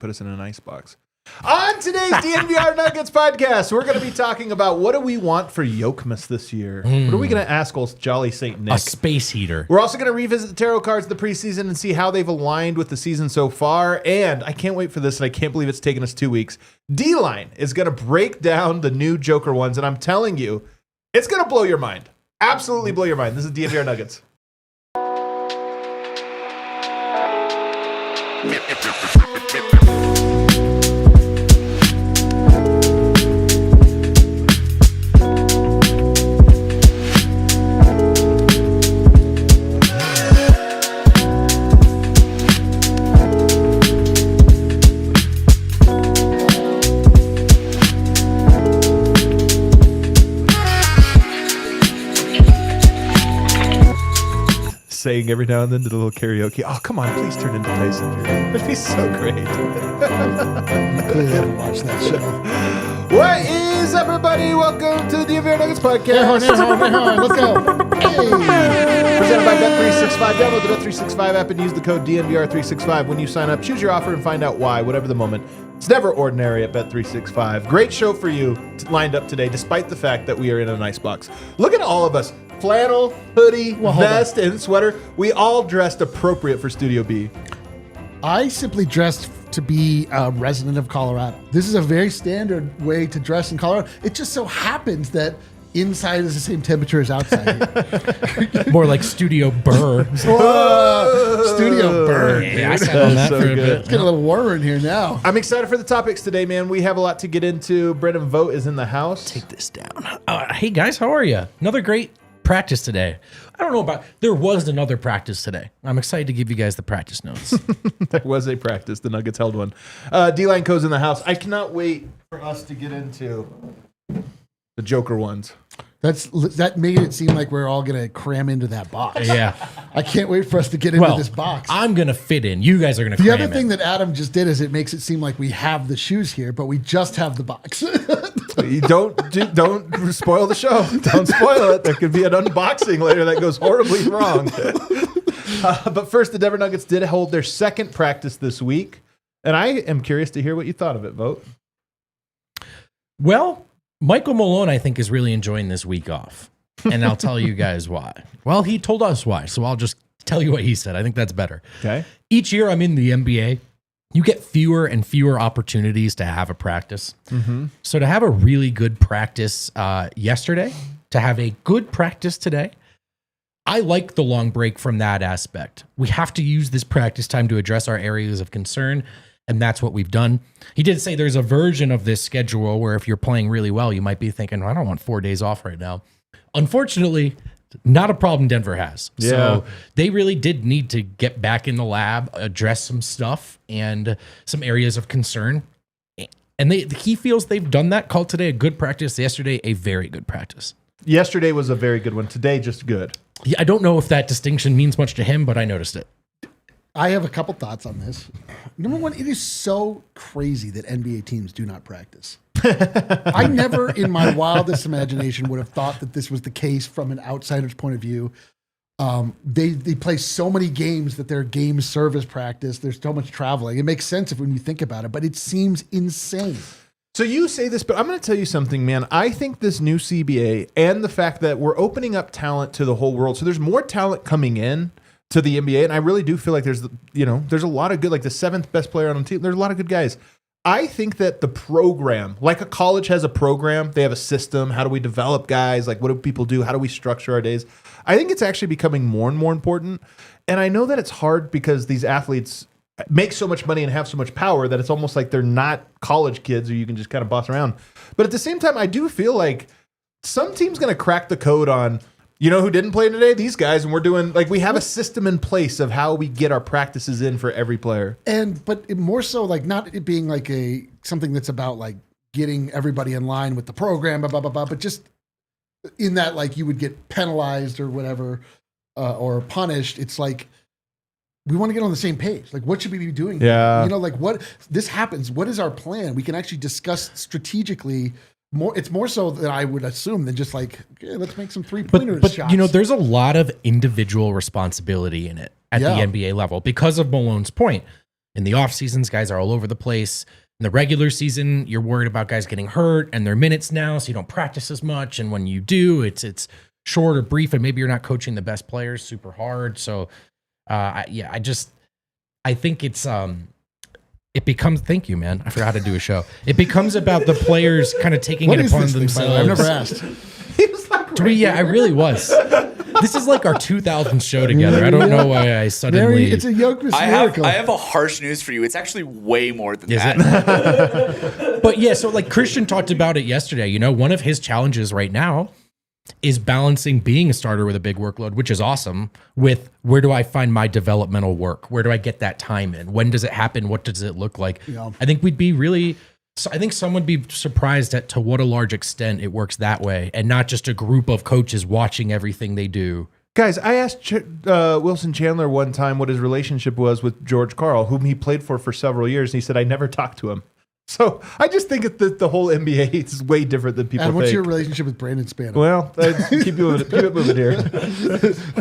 put us in an icebox. On today's DNVR Nuggets podcast, we're going to be talking about what do we want for Jokmas this year? What are we going to ask old Jolly St. Nick? A space heater. We're also going to revisit the tarot cards of the preseason and see how they've aligned with the season so far. And I can't wait for this, and I can't believe it's taken us 2 weeks. D-Line is going to break down the new Joker ones, and I'm telling you, it's going to blow your mind. Absolutely blow your mind. This is DNVR Nuggets. Saying every now and then to the little karaoke. Oh, come on, please turn into Tyson here. That'd be so great. Clearly haven't watched that show. What is up, everybody? Welcome to the DNVR Nuggets Podcast. Let's go. Hey. Presented by Bet365. Download the Bet365 app and use the code DNVR365 when you sign up. Choose your offer and find out why, whatever the moment. It's never ordinary at Bet365. Great show for you lined up today, despite the fact that we are in an icebox. Look at all of us. Flannel, hoodie, vest, and sweater. We all dressed appropriate for Studio B. I simply dressed to be a resident of Colorado. This is a very standard way to dress in Colorado. It just so happens that inside is the same temperature as outside. More like Studio Burr. Studio Burr. Yeah, I sat on that So for a good. bit. It's getting a little warmer in here now. I'm excited for the topics today, man. We have a lot to get into. Brendan Vogt is in the house. Take this down. Hey, guys, how are you? Another great practice today. I don't know about, there was another practice today. I'm excited to give you guys the practice notes. There was a practice. The Nuggets held one. D-Line Co's in the house. I cannot wait for us to get into the Joker ones. That made it seem like we're all going to cram into that box. Yeah. I can't wait for us to get into this box. I'm going to fit in. You guys are going to The cram other thing in. that Adam just did is it makes it seem like we have the shoes here, but we just have the box. You don't spoil the show. Don't spoil it. There could be an unboxing later that goes horribly wrong. But first, the Denver Nuggets did hold their second practice this week, and I am curious to hear what you thought of it, Vogt. Well, Michael Malone, I think, is really enjoying this week off. And I'll tell you guys why. Well, he told us why, so I'll just tell you what he said. I think that's better. Okay. Each year I'm in the NBA, you get fewer and fewer opportunities to have a practice. Mm-hmm. So to have a really good practice yesterday, to have a good practice today, I like the long break from that aspect. We have to use this practice time to address our areas of concern, and that's what we've done. He did say there's a version of this schedule where if you're playing really well, you might be thinking, I don't want 4 days off right now. Unfortunately, not a problem Denver has. Yeah. So they really did need to get back in the lab, address some stuff and some areas of concern. And he feels they've done that. Called today a good practice. Yesterday, a very good practice. Yesterday was a very good one. Today, just good. Yeah, I don't know if that distinction means much to him, but I noticed it. I have a couple thoughts on this. Number one, it is so crazy that NBA teams do not practice. I never in my wildest imagination would have thought that this was the case from an outsider's point of view. They play so many games that their game service practice. There's so much traveling. It makes sense when you think about it, but it seems insane. So you say this, but I'm going to tell you something, man. I think this new CBA and the fact that we're opening up talent to the whole world. So there's more talent coming in to the NBA. And I really do feel like there's a lot of good, like the seventh best player on the team. There's a lot of good guys. I think that the program, like a college has a program, they have a system. How do we develop guys? Like, what do people do? How do we structure our days? I think it's actually becoming more and more important. And I know that it's hard because these athletes make so much money and have so much power that it's almost like they're not college kids or you can just kind of boss around. But at the same time, I do feel like some team's going to crack the code on, you know who didn't play today? These guys. And we're doing, like, we have a system in place of how we get our practices in for every player. But more so, like, not it being like something that's about like getting everybody in line with the program, blah, blah, blah, blah, but just in that, like, you would get penalized or whatever, or punished. It's like, we want to get on the same page. Like, what should we be doing? Yeah. You know, like, what this happens. What is our plan? We can actually discuss strategically. It's more so than I would assume than just like, okay, let's make some 3-pointer but shots. you know, there's a lot of individual responsibility in it at the NBA level because of Malone's point. In the off seasons, guys are all over the place. In the regular season, you're worried about guys getting hurt and their minutes now, so you don't practice as much. And when you do, it's short or brief, and maybe you're not coaching the best players super hard. So, I think it's it becomes. Thank you, man. I forgot how to do a show. It becomes about the players kind of taking it upon themselves. I've never asked. He was like, I really was. This is like our 2000 show together. I don't know why I suddenly. It's a Jokmas miracle. I have a harsh news for you. It's actually way more than that. But yeah, so like Christian talked about it yesterday. You know, one of his challenges right now is balancing being a starter with a big workload, which is awesome, with where do I find my developmental work? Where do I get that time in? When does it happen? What does it look like? Yeah. I think I think some would be surprised at to what a large extent it works that way, and not just a group of coaches watching everything they do. Guys, I asked Wilson Chandler one time what his relationship was with George Karl, whom he played for several years, and he said, I never talked to him. So I just think that the whole NBA is way different than people And what's think. your relationship with Brandon Spano? Well, keep it moving here.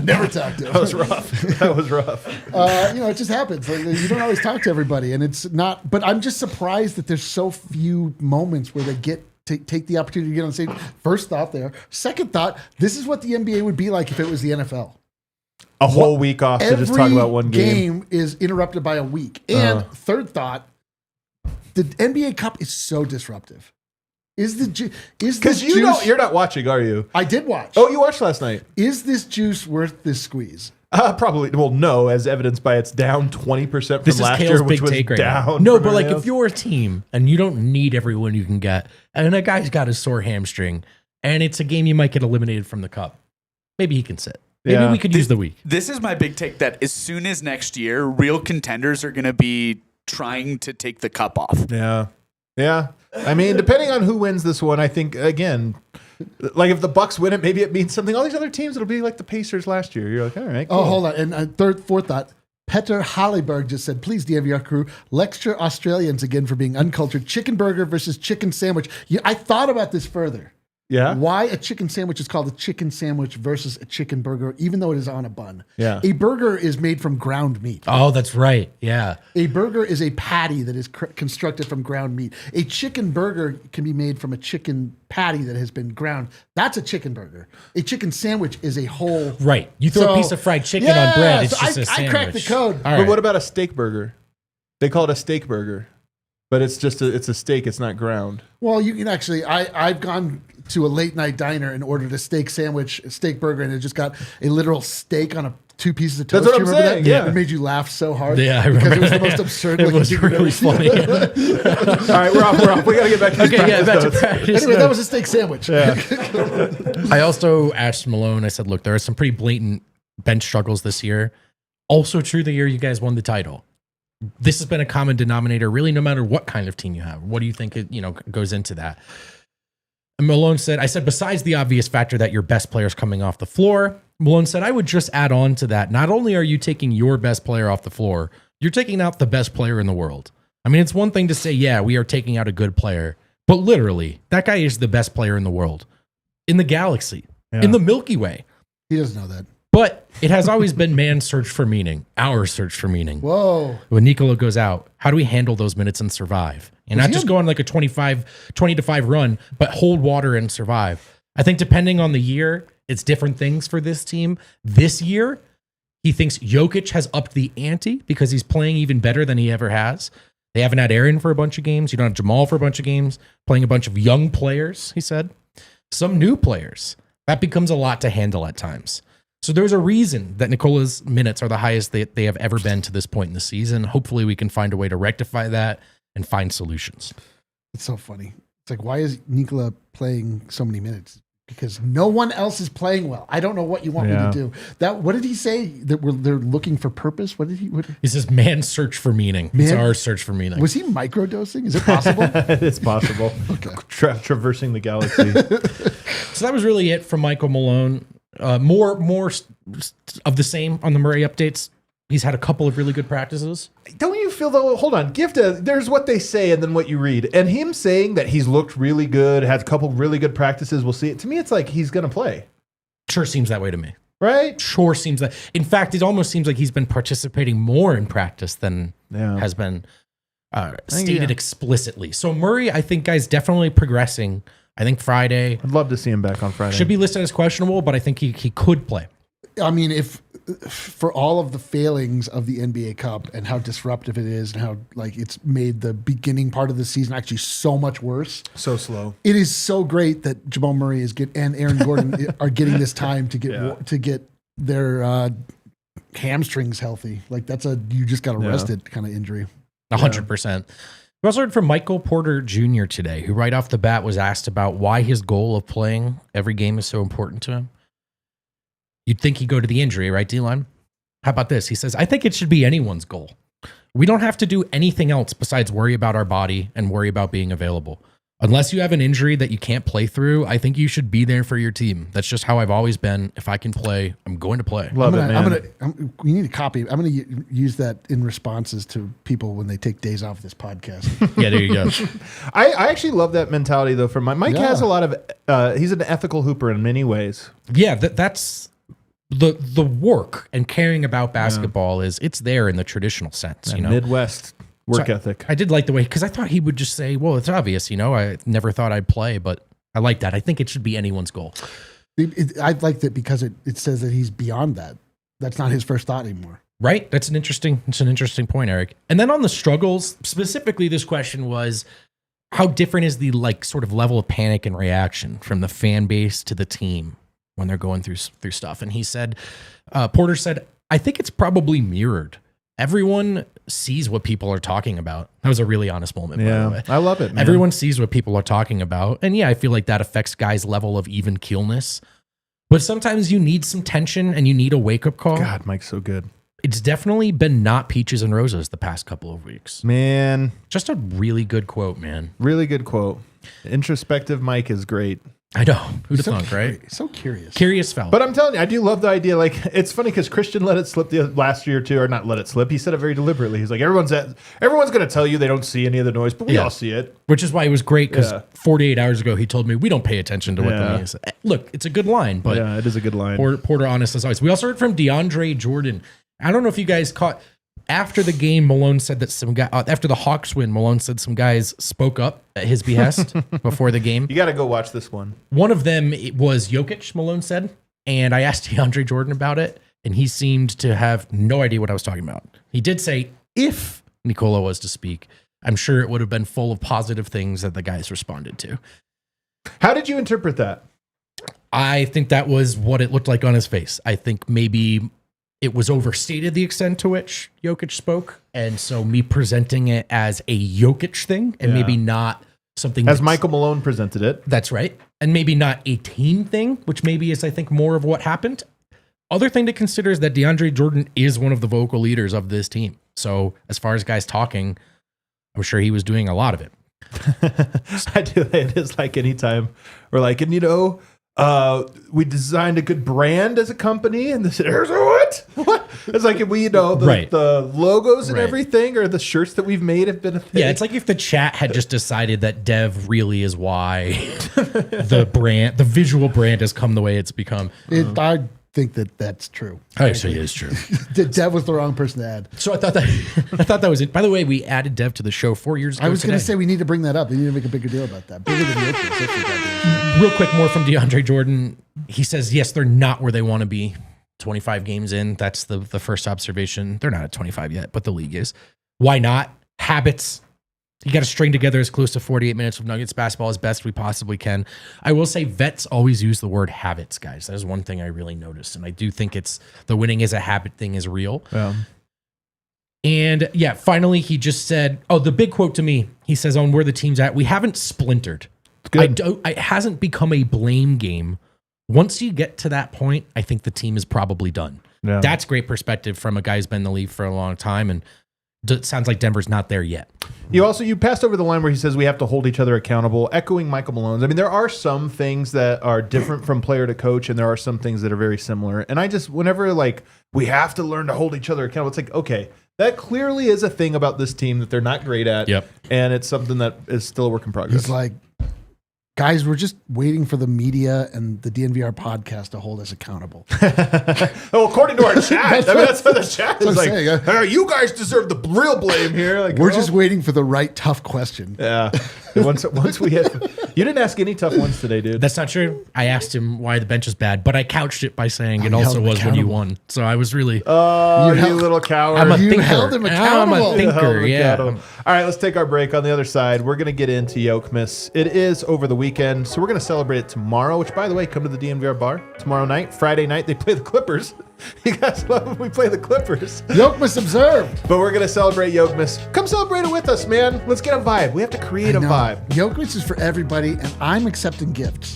Never talked to him. That was rough. That was rough. It just happens. Like, you don't always talk to everybody, and it's not. But I'm just surprised that there's so few moments where they get to take the opportunity to get on stage. First thought there. Second thought, this is what the NBA would be like if it was the NFL. A whole week off to just talk about one game. Game is interrupted by a week. And third thought, the NBA Cup is so disruptive. Because you're not watching, are you? I did watch. Oh, you watched last night. Is this juice worth this squeeze? Probably. Well, no, as evidenced by it's down 20% from last year, which was down. No, but like if you're a team and you don't need everyone you can get, and a guy's got a sore hamstring, and it's a game you might get eliminated from the cup, maybe he can sit. Maybe we could use the week. This is my big take that as soon as next year, real contenders are going to be trying to take the cup off. Yeah. Yeah. I mean, depending on who wins this one, I think, again, like if the Bucks win it, maybe it means something. All these other teams, it'll be like the Pacers last year. You're like, all right, cool. Oh, hold on. And fourth thought. Petter Halliberg just said, please, DNVR crew, lecture Australians again for being uncultured. Chicken burger versus chicken sandwich. I thought about this further. Yeah. Why a chicken sandwich is called a chicken sandwich versus a chicken burger, even though it is on a bun. Yeah. A burger is made from ground meat. Oh, that's right. Yeah. A burger is a patty that is constructed from ground meat. A chicken burger can be made from a chicken patty that has been ground. That's a chicken burger. A chicken sandwich is a whole. Right. You throw a piece of fried chicken on bread. It's just a sandwich. I cracked the code. All But right. what about a steak burger? They call it a steak burger, but it's just it's a steak. It's not ground. Well, you can actually. I've gone to a late night diner and ordered a steak sandwich, a steak burger, and it just got a literal steak on two pieces of toast. That's what Do you I'm remember saying, that? yeah. It made you laugh so hard. Yeah, I because remember. it was the most absurd. It was really funny. All right, we're off. We got to get back to these Okay, yeah, back to notes. practice. Anyway, that was a steak sandwich. I also asked Malone, I said, look, there are some pretty blatant bench struggles this year. Also true the year you guys won the title. This has been a common denominator, really, no matter what kind of team you have. What do you think goes into that? And Malone said, I said, besides the obvious factor that your best player is coming off the floor, Malone said, I would just add on to that. Not only are you taking your best player off the floor, you're taking out the best player in the world. I mean, it's one thing to say, yeah, we are taking out a good player, but literally, that guy is the best player in the world, in the galaxy, in the Milky Way. He doesn't know that. But it has always been man's search for meaning, our search for meaning. Whoa. When Nikola goes out, how do we handle those minutes and survive? And not just go on like a 20-5 run, but hold water and survive. I think depending on the year, it's different things for this team. This year, he thinks Jokic has upped the ante because he's playing even better than he ever has. They haven't had Aaron for a bunch of games. You don't have Jamal for a bunch of games. Playing a bunch of young players, he said. Some new players. That becomes a lot to handle at times. So there's a reason that Nikola's minutes are the highest they have ever been to this point in the season. Hopefully we can find a way to rectify that and find solutions. It's so funny. It's like, why is Nikola playing so many minutes? Because no one else is playing well. I don't know what you want me to do. What did he say? That they're looking for purpose? What did he? He says, man's search for meaning. It's our search for meaning. Was he microdosing? Is it possible? It's possible. Okay. Traversing the galaxy. So that was really it from Michael Malone. More of the same on the Murray updates. He's had a couple of really good practices. Don't you feel though? Hold on, there's what they say and then what you read, and him saying that he's looked really good, had a couple really good practices. We'll see it. To me, it's like he's gonna play. Sure seems that way to me. Right? sure seems that. In fact, it almost seems like he's been participating more in practice than has been stated explicitly. So Murray, I think, guys, definitely progressing. I think Friday. I'd love to see him back on Friday. Should be listed as questionable, but I think he could play. I mean, if for all of the failings of the NBA Cup and how disruptive it is and how like it's made the beginning part of the season actually so much worse. So slow. It is so great that Jamal Murray and Aaron Gordon are getting this time to get their hamstrings healthy. Like that's you just got arrested kind of injury. 100%. We also heard from Michael Porter Jr. today, who right off the bat was asked about why his goal of playing every game is so important to him. You'd think he'd go to the injury, right, D-Line? How about this? He says, I think it should be anyone's goal. We don't have to do anything else besides worry about our body and worry about being available. Unless you have an injury that you can't play through, I think you should be there for your team. That's just how I've always been. If I can play, I'm going to play. Love it, man. We need a copy. I'm going to use that in responses to people when they take days off this podcast. Yeah, there you go. I actually love that mentality, though. For Mike has a lot of, he's an ethical hooper in many ways. Yeah, that's the work and caring about basketball it's there in the traditional sense. You know, Midwest work ethic. I did like the way, because I thought he would just say, well, it's obvious, I never thought I'd play, but I like that. I think it should be anyone's goal. I like that because it says that he's beyond that. That's not his first thought anymore. Right? It's an interesting point, Eric. And then on the struggles, specifically this question was, how different is the sort of level of panic and reaction from the fan base to the team when they're going through stuff? And he said, Porter said, I think it's probably mirrored. Everyone sees what people are talking about. That was a really honest moment, by the way. I love it, man. Everyone sees what people are talking about. And I feel like that affects guys' level of even keelness. But sometimes you need some tension and you need a wake-up call. God, Mike's so good. It's definitely been not peaches and roses the past couple of weeks. Man. Just a really good quote, man. Really good quote. Introspective Mike is great. I know. Who'd have thunk, right? So curious. Curious fella. But I'm telling you, I do love the idea. It's funny because Christian let it slip the last year or two, or not let it slip. He said it very deliberately. He's like, everyone's going to tell you they don't see any of the noise, but we all see it. Which is why it was great, because 48 hours ago, he told me we don't pay attention to what the media says. Look, it's a good line, but it is a good line. Porter honest as always. We also heard from DeAndre Jordan. I don't know if you guys caught, after the game, Malone said that some guy, after the Hawks win, Malone said some guys spoke up at his behest before the game. You got to go watch this one. One of them was Jokic, Malone said. And I asked DeAndre Jordan about it, and he seemed to have no idea what I was talking about. He did say, if Nikola was to speak, I'm sure it would have been full of positive things that the guys responded to. How did you interpret that? I think that was what it looked like on his face. I think maybe it was overstated the extent to which Jokic spoke. And so me presenting it as a Jokic thing and maybe not something as Michael Malone presented it. That's right. And maybe not a team thing, which maybe is, I think, more of what happened. Other thing to consider is that DeAndre Jordan is one of the vocal leaders of this team. So as far as guys talking, I'm sure he was doing a lot of it. I do. It is like anytime we're like, and we designed a good brand as a company, and this is what? It's like, the logos and everything, or the shirts that we've made have been a thing. Yeah, it's like if the chat had just decided that Dev really is why the visual brand has come the way it's become. I think that's true. Actually, it is true. Dev was the wrong person to add. So I thought that was it. By the way, we added Dev to the show 4 years ago. I was going to say we need to bring that up. We need to make a bigger deal about that. Bigger than the Real quick, more from DeAndre Jordan. He says, yes, they're not where they want to be. 25 games in. That's the first observation. They're not at 25 yet, but the league is. Why not? Habits. You got to string together as close to 48 minutes of Nuggets basketball as best we possibly can. I will say vets always use the word habits, guys. That is one thing I really noticed. And I do think it's the winning is a habit thing is real. Yeah. And finally, he just said, the big quote to me, he says, on where the team's at, we haven't splintered. It hasn't become a blame game. Once you get to that point, I think the team is probably done. Yeah. That's great perspective from a guy who's been in the league for a long time. And it sounds like Denver's not there yet. You passed over the line where he says we have to hold each other accountable, echoing Michael Malone's. I mean, there are some things that are different from player to coach, and there are some things that are very similar. And I just, whenever we have to learn to hold each other accountable, it's like, okay, that clearly is a thing about this team that they're not great at. Yep. And it's something that is still a work in progress. He's like, Guys, we're just waiting for the media and the DNVR podcast to hold us accountable. According to our chat, that's what the chat is like. saying. "Hey, you guys deserve the real blame here." Like, We're just waiting for the right tough question. yeah. Once we hit, you didn't ask any tough ones today, dude. That's not true. I asked him why the bench is bad, but I couched it by saying it also held him was when you accountable. won. So I was really. Oh, you held- little coward. I'm a You thinker. held him I'm accountable. a You held thinker. him Yeah. accountable. All right, let's take our break. On the other side, we're going to get into Jokmas. It is over the weekend, so we're going to celebrate it tomorrow, which, by the way, come to the DNVR bar tomorrow night. Friday night, they play the Clippers. You guys love when we play the Clippers. Jokmas observed. But we're going to celebrate Jokmas. Come celebrate it with us, man. Let's get a vibe. We have to create a No, vibe. Jokmas is for everybody, and I'm accepting gifts.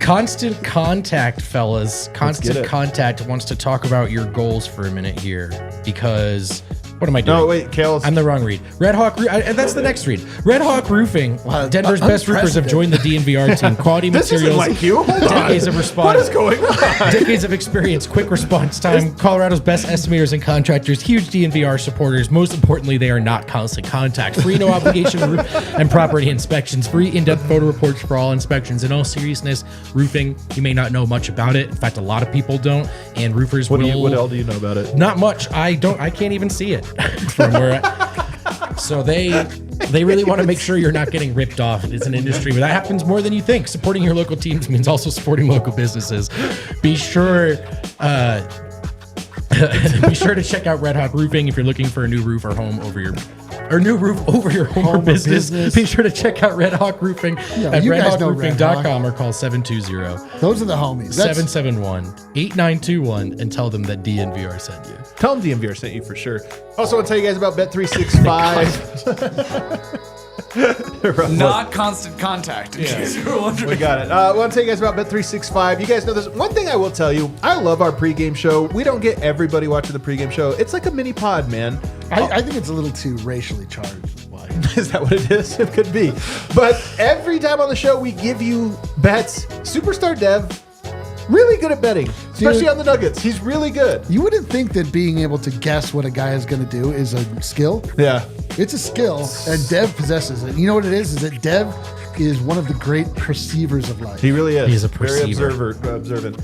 Constant contact, fellas. get Constant it. contact wants to talk about your goals for a minute here because what am I doing? No, wait, Kale's. I'm the wrong read. Red Hawk, that's the next read. Red Hawk Roofing. Wow, Denver's best roofers have joined the DNVR team. Quality This isn't materials, like you. Hold on. decades of response. What is going on? Decades of experience, quick response time, Colorado's best estimators and contractors, huge DNVR supporters. Most importantly, they are not constant contact. Free no obligation roof and property inspections. Free in-depth photo reports for all inspections. In all seriousness, roofing, you may not know much about it. In fact, a lot of people don't. And roofers What will. else do you know about it? Not much. I can't even see it from where. So they really want to make sure you're not getting ripped off. It's an industry where that happens more than you think. Supporting your local teams means also supporting local businesses. Be sure to check out Red Hawk Roofing if you're looking for a new roof or home over your home or business. Be sure to check out Red Hawk Roofing at you guys know Red redhawkroofing.com or call 720 Those are the homies. That's 771-8921 and tell them that DNVR sent you. Tell them DNVR sent you for sure. Also, want to tell you guys about Bet365. Not constant contact. In case you were wondering. We got it. I want to tell you guys about Bet365. You guys know this. One thing I will tell you, I love our pregame show. We don't get everybody watching the pregame show. It's like a mini pod, man. I think it's a little too racially charged. Why? Is that what it is? It could be. But every time on the show, we give you bets. Superstar Dev, really good at betting, especially on the Nuggets. He's really good. You wouldn't think that being able to guess what a guy is going to do is a skill. Yeah. It's a skill, and Dev possesses it. You know what it is? Is that Dev is one of the great perceivers of life. He really is. He's a very perceiver. observant.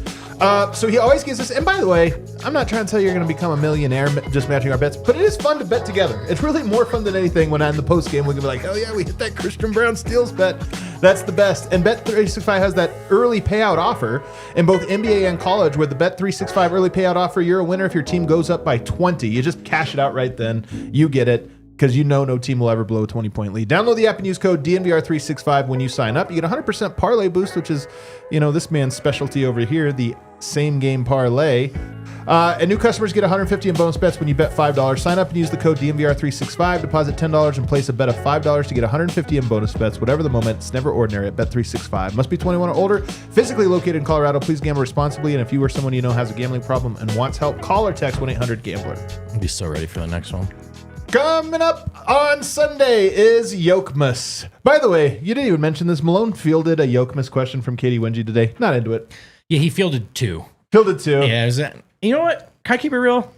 So he always gives us, and by the way, I'm not trying to tell you you're going to become a millionaire just matching our bets, but it is fun to bet together. It's really more fun than anything when in the post game we can be like, oh yeah, we hit that Christian Brown steals bet. That's the best. And Bet365 has that early payout offer in both NBA and college with the Bet365 early payout offer. You're a winner if your team goes up by 20. You just cash it out right then. You get it. Because you know no team will ever blow a 20-point lead. Download the app and use code DNVR365 when you sign up. You get 100% parlay boost, which is, this man's specialty over here, the same game parlay. And new customers get 150 in bonus bets when you bet $5. Sign up and use the code DNVR365. Deposit $10 and place a bet of $5 to get 150 in bonus bets. Whatever the moment, it's never ordinary at Bet365. Must be 21 or older. Physically located in Colorado. Please gamble responsibly. And if you or someone you know has a gambling problem and wants help, call or text 1-800-GAMBLER. I'll be so ready for the next one. Coming up on Sunday is Jokmas. By the way, you didn't even mention this. Malone fielded a Jokmas question from Katie Wengie today. Not into it. Yeah, he fielded 2. Fielded 2. Yeah, you know what? Can I keep it real?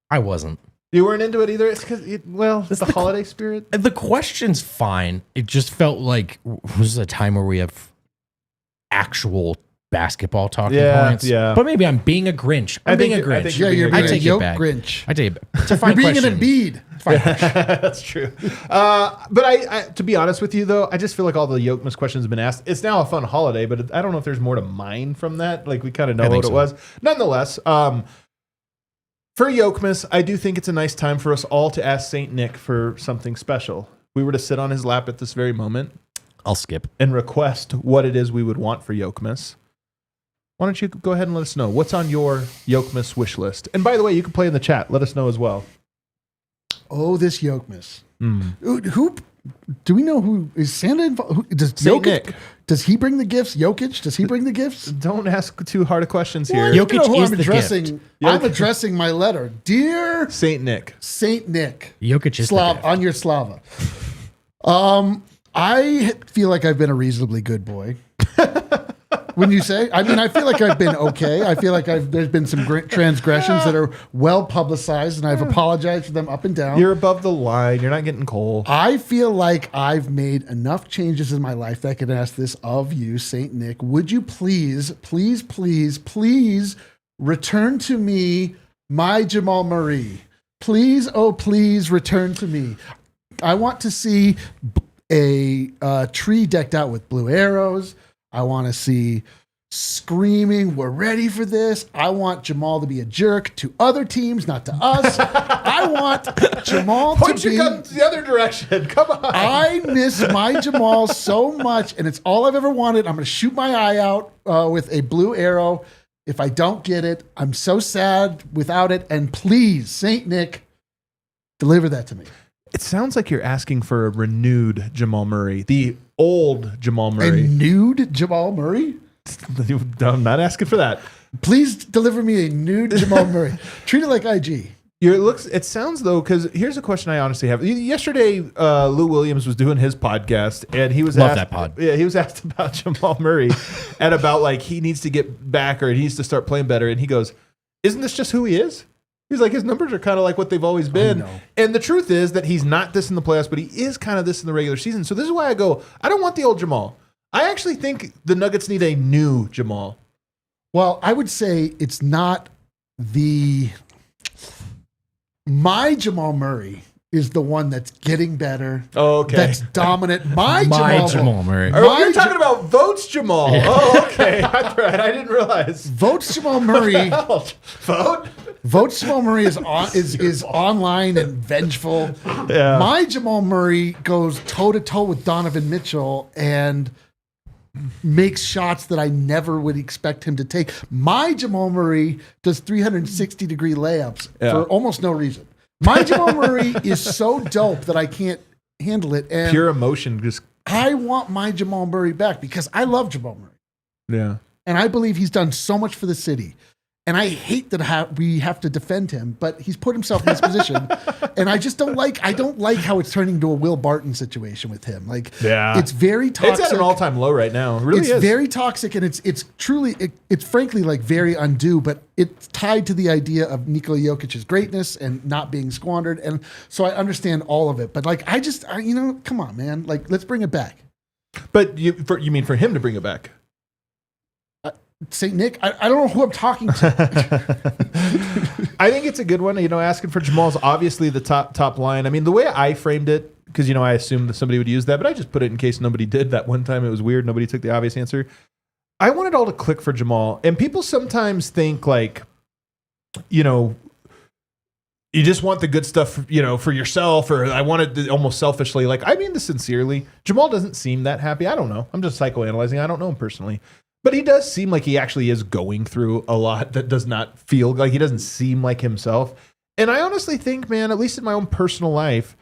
I wasn't. You weren't into it either? It's because, it's the holiday spirit. The question's fine. It just felt like was a time where we have actual basketball talking points. Yeah. But maybe I'm being a Grinch. I'm being a I Grinch. think Yeah, you're I being a take it yoke back. Grinch. I take it back. It's a fine You're being question. an Embiid. That's true. But I, to be honest with you, though, I just feel like all the Jokmas questions have been asked. It's now a fun holiday, but I don't know if there's more to mine from that. Like, we kind of know what it was. Nonetheless, for Jokmas, I do think it's a nice time for us all to ask St. Nick for something special. We were to sit on his lap at this very moment I'll skip. and request what it is we would want for Jokmas. Why don't you go ahead and let us know what's on your Jokmas wish list? And by the way, you can play in the chat. Let us know as well. Oh, this Jokmas. Who do we know who is Santa involved? Does Saint Jokic? Nick. Does he bring the gifts? Jokic? Does he bring the gifts? Don't ask too hard of questions here. Well, you Jokic know who is I'm the addressing. gift. I'm addressing my letter, dear Saint Nick. Saint Nick. Jokic is the gift. On your Slava. I feel like I've been a reasonably good boy. When you say, I mean, I feel like I've been okay. I feel like there's been some great transgressions that are well publicized, and I've apologized for them up and down. You're above the line. You're not getting coal. I feel like I've made enough changes in my life that I could ask this of you, Saint Nick. Would you please return to me my Jamal Murray? Please, oh please, return to me. I want to see a tree decked out with blue arrows. I want to see screaming, we're ready for this. I want Jamal to be a jerk to other teams, not to us. I want Jamal Point to be... your gun the other direction. Come on. I miss my Jamal so much, and it's all I've ever wanted. I'm going to shoot my eye out with a blue arrow. If I don't get it, I'm so sad without it. And please, Saint Nick, deliver that to me. It sounds like you're asking for a renewed Jamal Murray, the old Jamal Murray. A nude Jamal Murray? I'm not asking for that. Please deliver me a nude Jamal Murray. Treat it like IG. It sounds though, because here's a question I honestly have. Yesterday, Lou Williams was doing his podcast, and he was Love asked, that pod. Yeah, he was asked about Jamal Murray and about like he needs to get back or he needs to start playing better, and he goes, "Isn't this just who he is?" He's like, his numbers are kind of like what they've always been. And the truth is that he's not this in the playoffs, but he is kind of this in the regular season. So this is why I go, I don't want the old Jamal. I actually think the Nuggets need a new Jamal. Well, I would say it's not my Jamal Murray is the one that's getting better. Oh, okay. That's dominant. My Jamal Murray. Oh, you're talking about Votes Jamal. Yeah. Oh, okay. That's right. I didn't realize. Votes Jamal Murray. Vote? Votes Jamal Murray is online and vengeful. Yeah. My Jamal Murray goes toe-to-toe with Donovan Mitchell and makes shots that I never would expect him to take. My Jamal Murray does 360-degree layups for almost no reason. My Jamal Murray is so dope that I can't handle it. And pure emotion. Just I want my Jamal Murray back because I love Jamal Murray. Yeah. And I believe he's done so much for the city. And I hate that we have to defend him, but he's put himself in this position. And I just don't like how it's turning into a Will Barton situation with him. Like, it's very toxic. It's at an all-time low right now. It really is. It's very toxic, and it's truly, it's frankly like very undue, but it's tied to the idea of Nikola Jokic's greatness and not being squandered. And so I understand all of it. But like, come on, man. Like, let's bring it back. But you mean for him to bring it back? St. Nick, I don't know who I'm talking to. I think it's a good one. Asking for Jamal's obviously the top line. I mean, the way I framed it, because, I assumed that somebody would use that, but I just put it in case nobody did. That one time it was weird. Nobody took the obvious answer. I want it all to click for Jamal. And people sometimes think like, you just want the good stuff, for yourself, or I want it almost selfishly. Like, I mean this sincerely. Jamal doesn't seem that happy. I don't know. I'm just psychoanalyzing. I don't know him personally. But he does seem like he actually is going through a lot that does not feel like he doesn't seem like himself. And I honestly think, man, at least in my own personal life,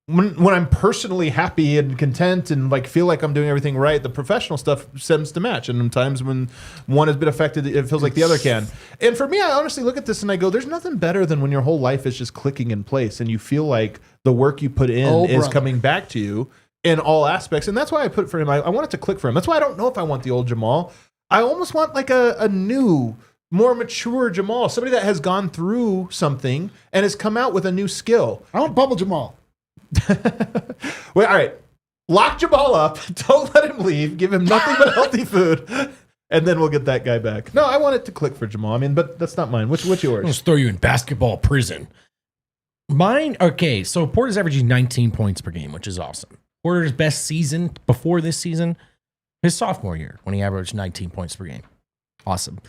when I'm personally happy and content and like feel like I'm doing everything right, the professional stuff seems to match. And times when one has been affected, it feels like the other can. And for me, I honestly look at this and I go, there's nothing better than when your whole life is just clicking in place and you feel like the work you put in is coming back to you in all aspects. And that's why I put for him. I want it to click for him. That's why I don't know if I want the old Jamal. I almost want like a new, more mature Jamal, somebody that has gone through something and has come out with a new skill. I want Bubble Jamal. Wait, all right. Lock Jamal up. Don't let him leave. Give him nothing but healthy food. And then we'll get that guy back. No, I want it to click for Jamal. I mean, but that's not mine. What's yours? I'll just throw you in basketball prison. Mine, okay, so Porter's averaging 19 points per game, which is awesome. Porter's best season before this season, his sophomore year, when he averaged 19 points per game. Awesome.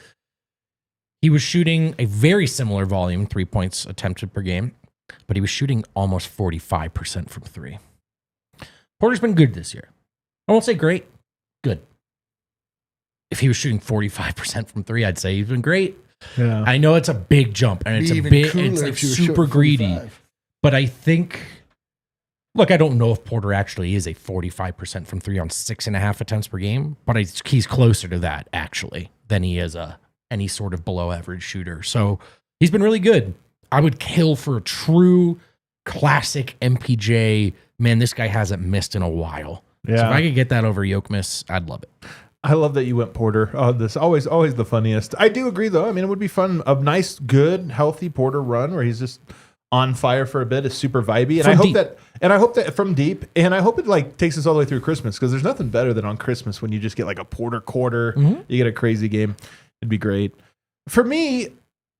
He was shooting a very similar volume, 3 points attempted per game, but he was shooting almost 45% from three. Porter's been good this year. I won't say great, good. If he was shooting 45% from three, I'd say he's been great. Yeah. I know it's a big jump and it's it's like super greedy, but I think, look, I don't know if Porter actually is a 45% from three on 6.5 attempts per game, but he's closer to that actually than he is any sort of below average shooter. So he's been really good. I would kill for a true classic MPJ. Man, this guy hasn't missed in a while. Yeah. So if I could get that over Jokmas, I'd love it. I love that you went Porter. Oh, this always the funniest. I do agree though. I mean, it would be fun. A nice, good, healthy Porter run where he's just on fire for a bit is super vibey. And I hope that from deep, and I hope it like takes us all the way through Christmas, because there's nothing better than on Christmas when you just get like a Porter quarter. You get a crazy game. It'd be great. For me,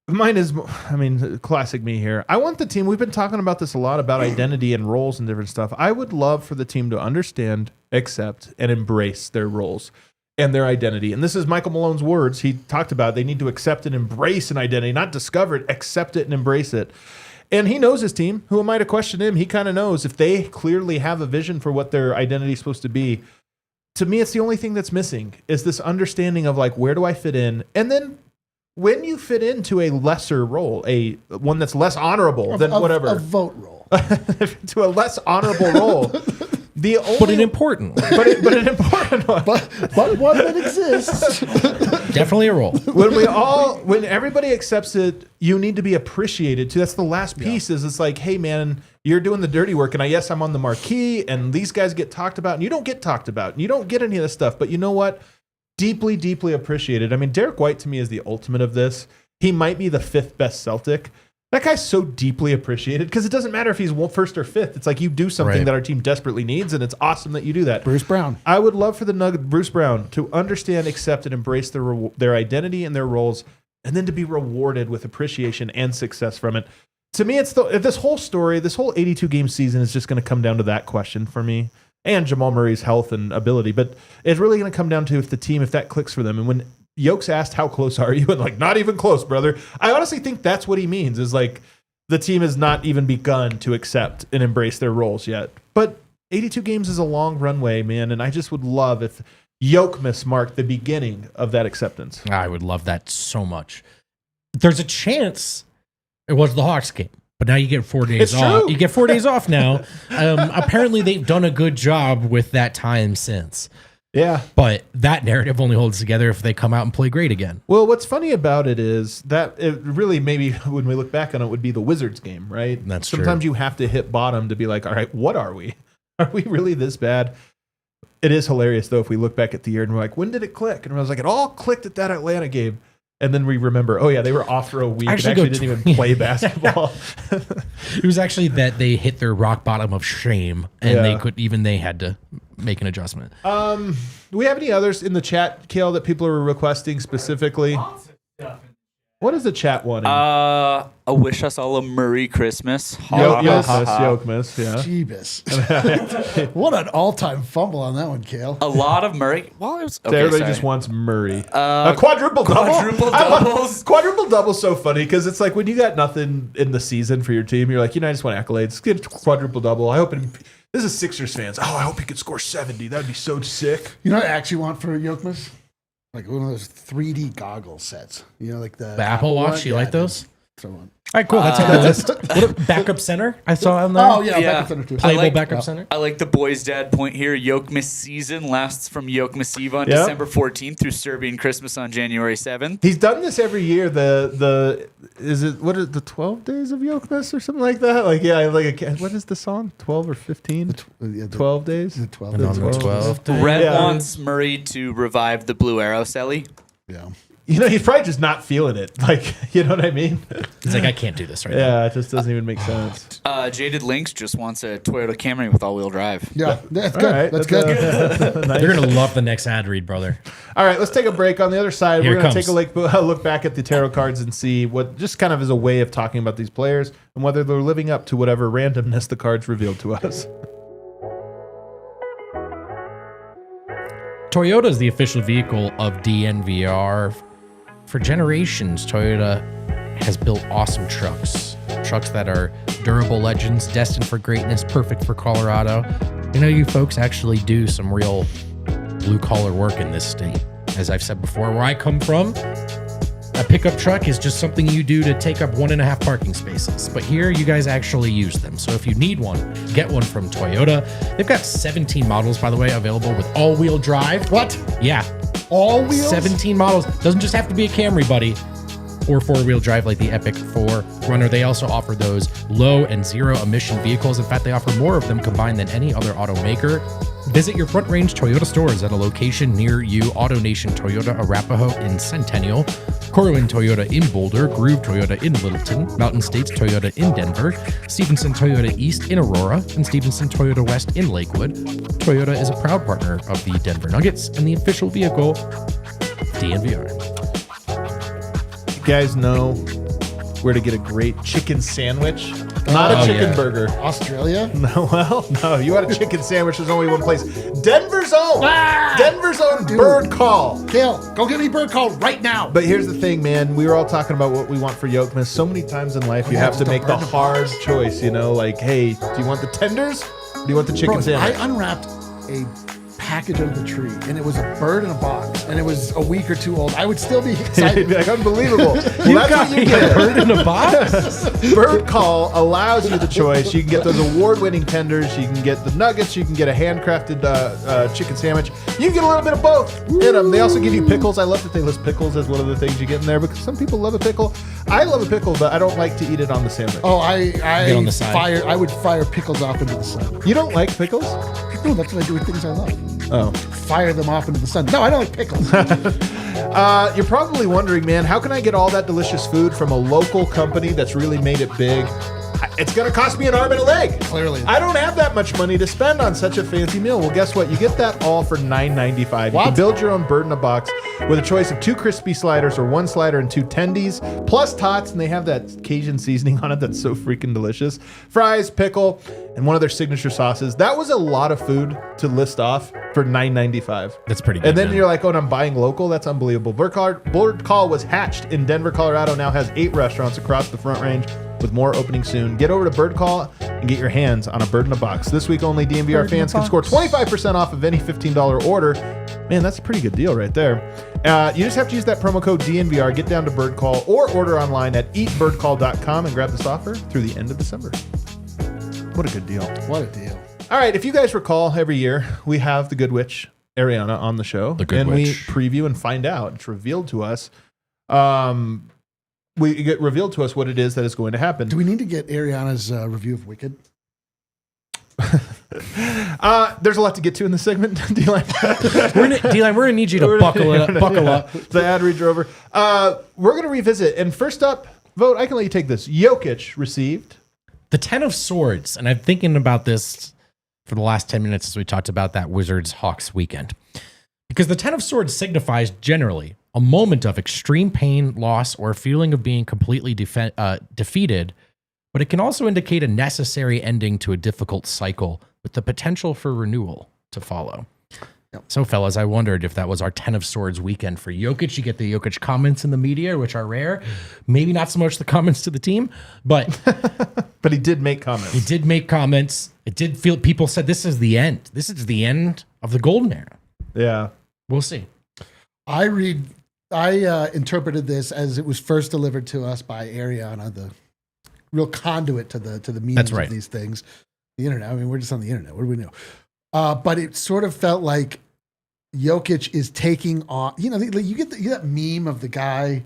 mine is, I mean, classic me here. I want the team, we've been talking about this a lot, about identity and roles and different stuff. I would love for the team to understand, accept, and embrace their roles and their identity. And this is Michael Malone's words. He talked about they need to accept and embrace an identity, not discover it, accept it and embrace it. And he knows his team. Who am I to question him? He kind of knows if they clearly have a vision for what their identity is supposed to be. To me, it's the only thing that's missing is this understanding of like, where do I fit in? And then when you fit into a lesser role, one that's less honorable than whatever. A vote role. To a less honorable role. But an important one. But an important one. But one that exists. Definitely a role. When everybody accepts it, you need to be appreciated too. That's the last piece. Is it's like, hey man, you're doing the dirty work, and yes, I'm on the marquee, and these guys get talked about, and you don't get talked about, and you don't get any of this stuff. But you know what? Deeply, deeply appreciated. I mean, Derek White to me is the ultimate of this. He might be the 5th best Celtic. That guy's so deeply appreciated because it doesn't matter if he's 1st or 5th. It's like you do something that our team desperately needs, and it's awesome that you do that. Bruce Brown. I would love for the Bruce Brown to understand, accept, and embrace their identity and their roles, and then to be rewarded with appreciation and success from it. To me, it's this whole story, this whole 82-game season is just going to come down to that question for me, and Jamal Murray's health and ability. But it's really going to come down to if that clicks for them. And when Yokes asked, how close are you? And like, not even close, brother. I honestly think that's what he means, is like the team has not even begun to accept and embrace their roles yet. But 82 games is a long runway, man. And I just would love if Jokmas marked the beginning of that acceptance. I would love that so much. There's a chance it was the Hawks game, but now you get 4 days off. True. You get 4 days off now. Apparently they've done a good job with that time since. Yeah. But that narrative only holds together if they come out and play great again. Well, what's funny about it is that it really, maybe when we look back on it, would be the Wizards game, right? That's Sometimes true. you have to hit bottom to be like, all right, what are we? Are we really this bad? It is hilarious, though, if we look back at the year and we're like, when did it click? And I was like, it all clicked at that Atlanta game. And then we remember, oh, yeah, they were off for a week and actually didn't even play basketball. It was actually that they hit their rock bottom of shame, and they had to make an adjustment. Do we have any others in the chat, Kale, that people are requesting specifically? What is the chat wanting? I wish us all a Murray Christmas. Jokmas, yeah. Jeebus. What an all-time fumble on that one, Kale. A lot of Murray. Well, it was, okay, Everybody sorry. just wants Murray. A quadruple doubles. Quadruple double's so funny because it's like when you got nothing in the season for your team, you're like, I just want accolades. Get a quadruple double. I hope this is Sixers fans. Oh, I hope he could score 70. That'd be so sick. You know what I actually want for Jokmas? Like one of those 3D goggle sets. You know, like the Apple Watch. one? You like those? So on. All right, cool. That's on the list. What backup center? I saw on there. Oh, yeah. Backup center too. Playable backup center. I like the boys' dad point here. Jokmas season lasts from Jokmas Eve on December 14th through Serbian Christmas on January 7th. He's done this every year. The 12 days of Jokmas or something like that? Like, yeah, what is the song? 12 or 15? 12 days? The 12 And on days. the 12 days. Red wants Murray to revive the Blue Arrow Selly. Yeah. You know, he's probably just not feeling it. Like, you know what I mean? He's like, I can't do this right now. Yeah, it just doesn't even make sense. Jaded Lynx just wants a Toyota Camry with all-wheel drive. Yeah, that's good. All right, That's good. Nice. You're going to love the next ad read, brother. All right, let's take a break. On the other side, Here we're it going to take comes. a look back at the tarot cards and see what just kind of is a way of talking about these players and whether they're living up to whatever randomness the cards revealed to us. Toyota is the official vehicle of DNVR. For generations, Toyota has built awesome trucks that are durable legends, destined for greatness, perfect for Colorado. You know, you folks actually do some real blue-collar work in this state. As I've said before, where I come from, a pickup truck is just something you do to take up 1.5 parking spaces. But here, you guys actually use them. So if you need one, get one from Toyota. They've got 17 models, by the way, available with all-wheel drive. What? Yeah. All wheels? 17 models. Doesn't just have to be a Camry, buddy. Or four-wheel drive like the Epic 4Runner. They also offer those low and zero emission vehicles. In fact, they offer more of them combined than any other automaker. Visit your Front Range Toyota stores at a location near you. AutoNation Toyota Arapahoe in Centennial, Corwin Toyota in Boulder, Groove Toyota in Littleton, Mountain States Toyota in Denver, Stevenson Toyota East in Aurora, and Stevenson Toyota West in Lakewood. Toyota is a proud partner of the Denver Nuggets and the official vehicle of DNVR. You guys know where to get a great chicken sandwich. Not a chicken burger. Australia? No, well, no. You want a chicken sandwich, there's only one place. Denver's own. Denver's own Bird Call. Kale, go get me Bird Call right now. But here's the thing, man. We were all talking about what we want for Jokmas. So many times in life, you have to make the hard choice, you know? Like, hey, do you want the tenders? Or do you want the chicken sandwich? I unwrapped a package under the tree, and it was a bird in a box, and it was a week or two old. I would still be excited. You'd be like, unbelievable. Well, You that's got what you me a get. bird in a box? Bird Call allows you the choice. You can get those award-winning tenders. You can get the nuggets. You can get a handcrafted chicken sandwich. You can get a little bit of both in them. They also give you pickles. I love that they list pickles as one of the things you get in there because some people love a pickle. I love a pickle, but I don't like to eat it on the sandwich. Oh, on the side. I would fire pickles off into the sun. You don't like pickles? No, that's what I do with things I love. Oh. Fire them off into the sun. No, I don't like pickles. You're probably wondering, man, how can I get all that delicious food from a local company that's really made it big? It's going to cost me an arm and a leg. Clearly. I don't have that much money to spend on such a fancy meal. Well, guess what? You get that all for $9.95. You can build your own bird in a box with a choice of 2 crispy sliders or 1 slider and 2 tendies, plus tots, and they have that Cajun seasoning on it that's so freaking delicious. Fries, pickle, and one of their signature sauces. That was a lot of food to list off for $9.95. That's pretty good. And then man. you're like, oh, and I'm buying local? That's unbelievable. Bird Call was hatched in Denver, Colorado, now has 8 restaurants across the Front Range with more opening soon. Get over to Bird Call and get your hands on a bird in a box. This week only, DNVR fans can score 25% off of any $15 order. Man, that's a pretty good deal right there. You just have to use that promo code DNVR, get down to Bird Call, or order online at eatbirdcall.com and grab this offer through the end of December. What a good deal. What a deal. All right, if you guys recall, every year we have the Good Witch, Ariana, on the show. Good we Witch. preview and find out. It's revealed to us. We get revealed to us what it is that is going to happen. Do we need to get Ariana's review of Wicked? There's a lot to get to in this segment. Do you like that? We're gonna need you to buckle up. The ad reads are over. We're going to revisit. And first up, Vote, I can let you take this. Jokic received The 10 of Swords, and I'm thinking about this for the last 10 minutes as we talked about that Wizards-Hawks weekend. Because the 10 of Swords signifies generally a moment of extreme pain, loss, or feeling of being completely defeated, but it can also indicate a necessary ending to a difficult cycle with the potential for renewal to follow. Yep. So, fellas, I wondered if that was our 10 of Swords weekend for Jokic. You get the Jokic comments in the media, which are rare. Maybe not so much the comments to the team, but but he did make comments. he did make comments. It did feel, people said this is the end. This is the end of the golden era. Yeah. We'll see. I interpreted this as it was first delivered to us by Ariana, the real conduit to the meanings That's right. of these things. The internet. I mean, we're just on the internet. What do we know? But it sort of felt like Jokic is taking on. You know, you get that meme of the guy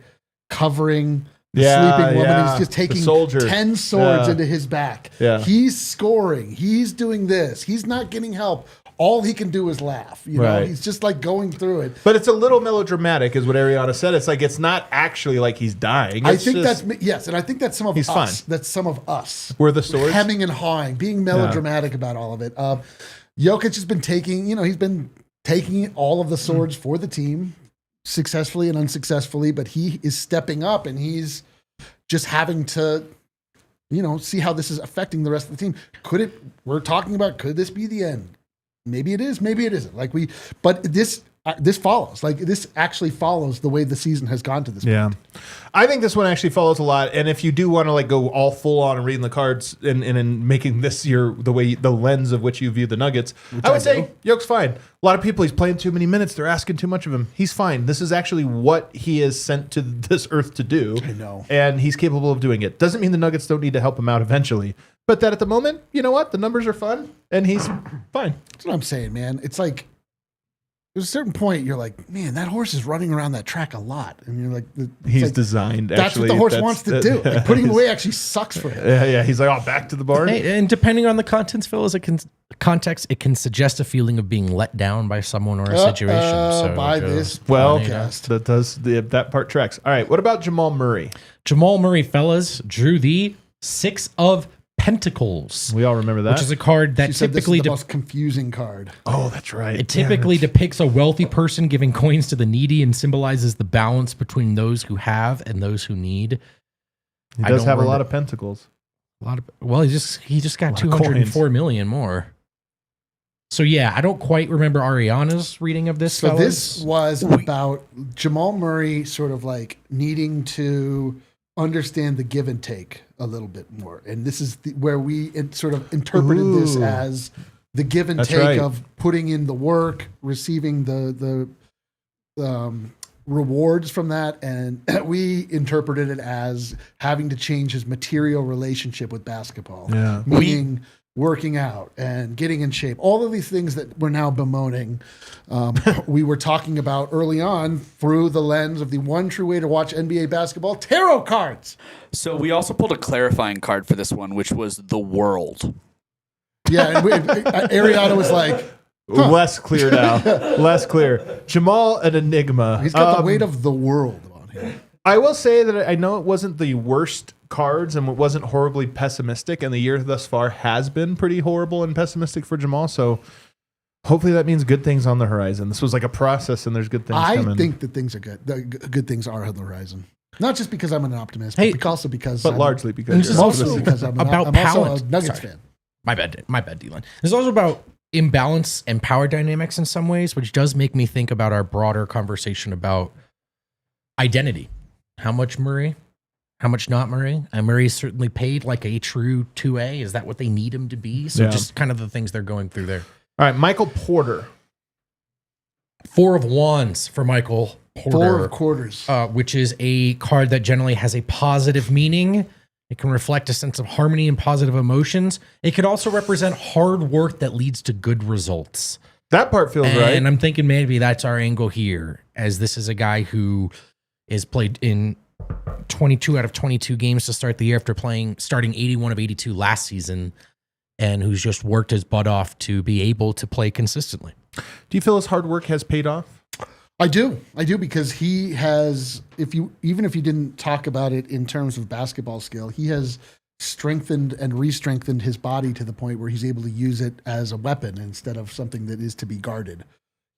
covering the sleeping woman. Yeah. He's just taking soldier. 10 swords Yeah. into his back. Yeah. He's scoring. He's doing this. He's not getting help. All he can do is laugh. You know, Right. he's just like going through it. But it's a little melodramatic, is what Ariana said. It's like it's not actually like he's dying. I It's think just- that's yes, and I think that's some of He's us. fine. That's some of us. We're the swords. Hemming and hawing, being melodramatic about all of it. Jokic has been taking, he's been taking all of the swords for the team, successfully and unsuccessfully, but he is stepping up and he's just having to, see how this is affecting the rest of the team. We're talking about, could this be the end? Maybe it is, maybe it isn't. But this follows. Like, this actually follows the way the season has gone to this point. Yeah. I think this one actually follows a lot. And if you do want to go all full on and reading the cards and making this the lens of which you view the Nuggets, I would say Jokic fine. A lot of people, he's playing too many minutes. They're asking too much of him. He's fine. This is actually what he is sent to this earth to do. I know. And he's capable of doing it. Doesn't mean the Nuggets don't need to help him out eventually. But that at the moment, you know what? The numbers are fun and he's fine. That's what I'm saying, man. It's like, There's a certain point you're like, man, that horse is running around that track a lot. And you're like, He's like, designed. That's actually, what the horse wants to do. Like, putting him away actually sucks for him. Yeah. He's like, oh, back to the barn. Hey, and depending on the context, Phil, context, it can suggest a feeling of being let down by someone or a situation. So by this podcast. That part tracks. All right. What about Jamal Murray? Jamal Murray, fellas, drew the 6 of Pentacles. We all remember that. Which is a card that She said typically this is the most confusing card. Oh, that's right. It typically depicts a wealthy person giving coins to the needy and symbolizes the balance between those who have and those who need. He does have a lot of pentacles. He just got 204 million more. So yeah, I don't quite remember Ariana's reading of this. So fellas. this was about Jamal Murray sort of like needing to understand the give and take a little bit more. And this is where we sort of interpreted this as the give and take of putting in the work, receiving the rewards from that. And we interpreted it as having to change his material relationship with basketball. Yeah. Meaning working out and getting in shape. All of these things that we're now bemoaning, we were talking about early on through the lens of the one true way to watch NBA basketball, tarot cards. So we also pulled a clarifying card for this one, which was the world. Yeah, and Ariana was like, less clear now. Less clear. Jamal, an enigma. he's got the weight of the world on him. I will say that I know it wasn't the worst cards and it wasn't horribly pessimistic, and the year thus far has been pretty horrible and pessimistic for Jamal. So hopefully that means good things on the horizon. This was like a process, and there's good things coming. I think that things are good. The good things are on the horizon. Not just because I'm an optimist, Hey, also because but largely because This you're is an also optimist. because I'm about also talent. a Nuggets Sorry. fan. My bad, D-line. This is also about imbalance and power dynamics in some ways, which does make me think about our broader conversation about identity. How much Murray? How much not Murray? And Murray is certainly paid like a true 2A. Is that what they need him to be? So just kind of the things they're going through there. All right, Michael Porter. 4 of Wands for Michael Porter. 4 of quarters. Which is a card that generally has a positive meaning. It can reflect a sense of harmony and positive emotions. It could also represent hard work that leads to good results. That part feels right. And I'm thinking maybe that's our angle here, as this is a guy who is played in 22 out of 22 games to start the year after starting 81 of 82 last season, and who's just worked his butt off to be able to play consistently. Do you feel his hard work has paid off? I do because he has, even if you didn't talk about it in terms of basketball skill, he has strengthened and re-strengthened his body to the point where he's able to use it as a weapon instead of something that is to be guarded.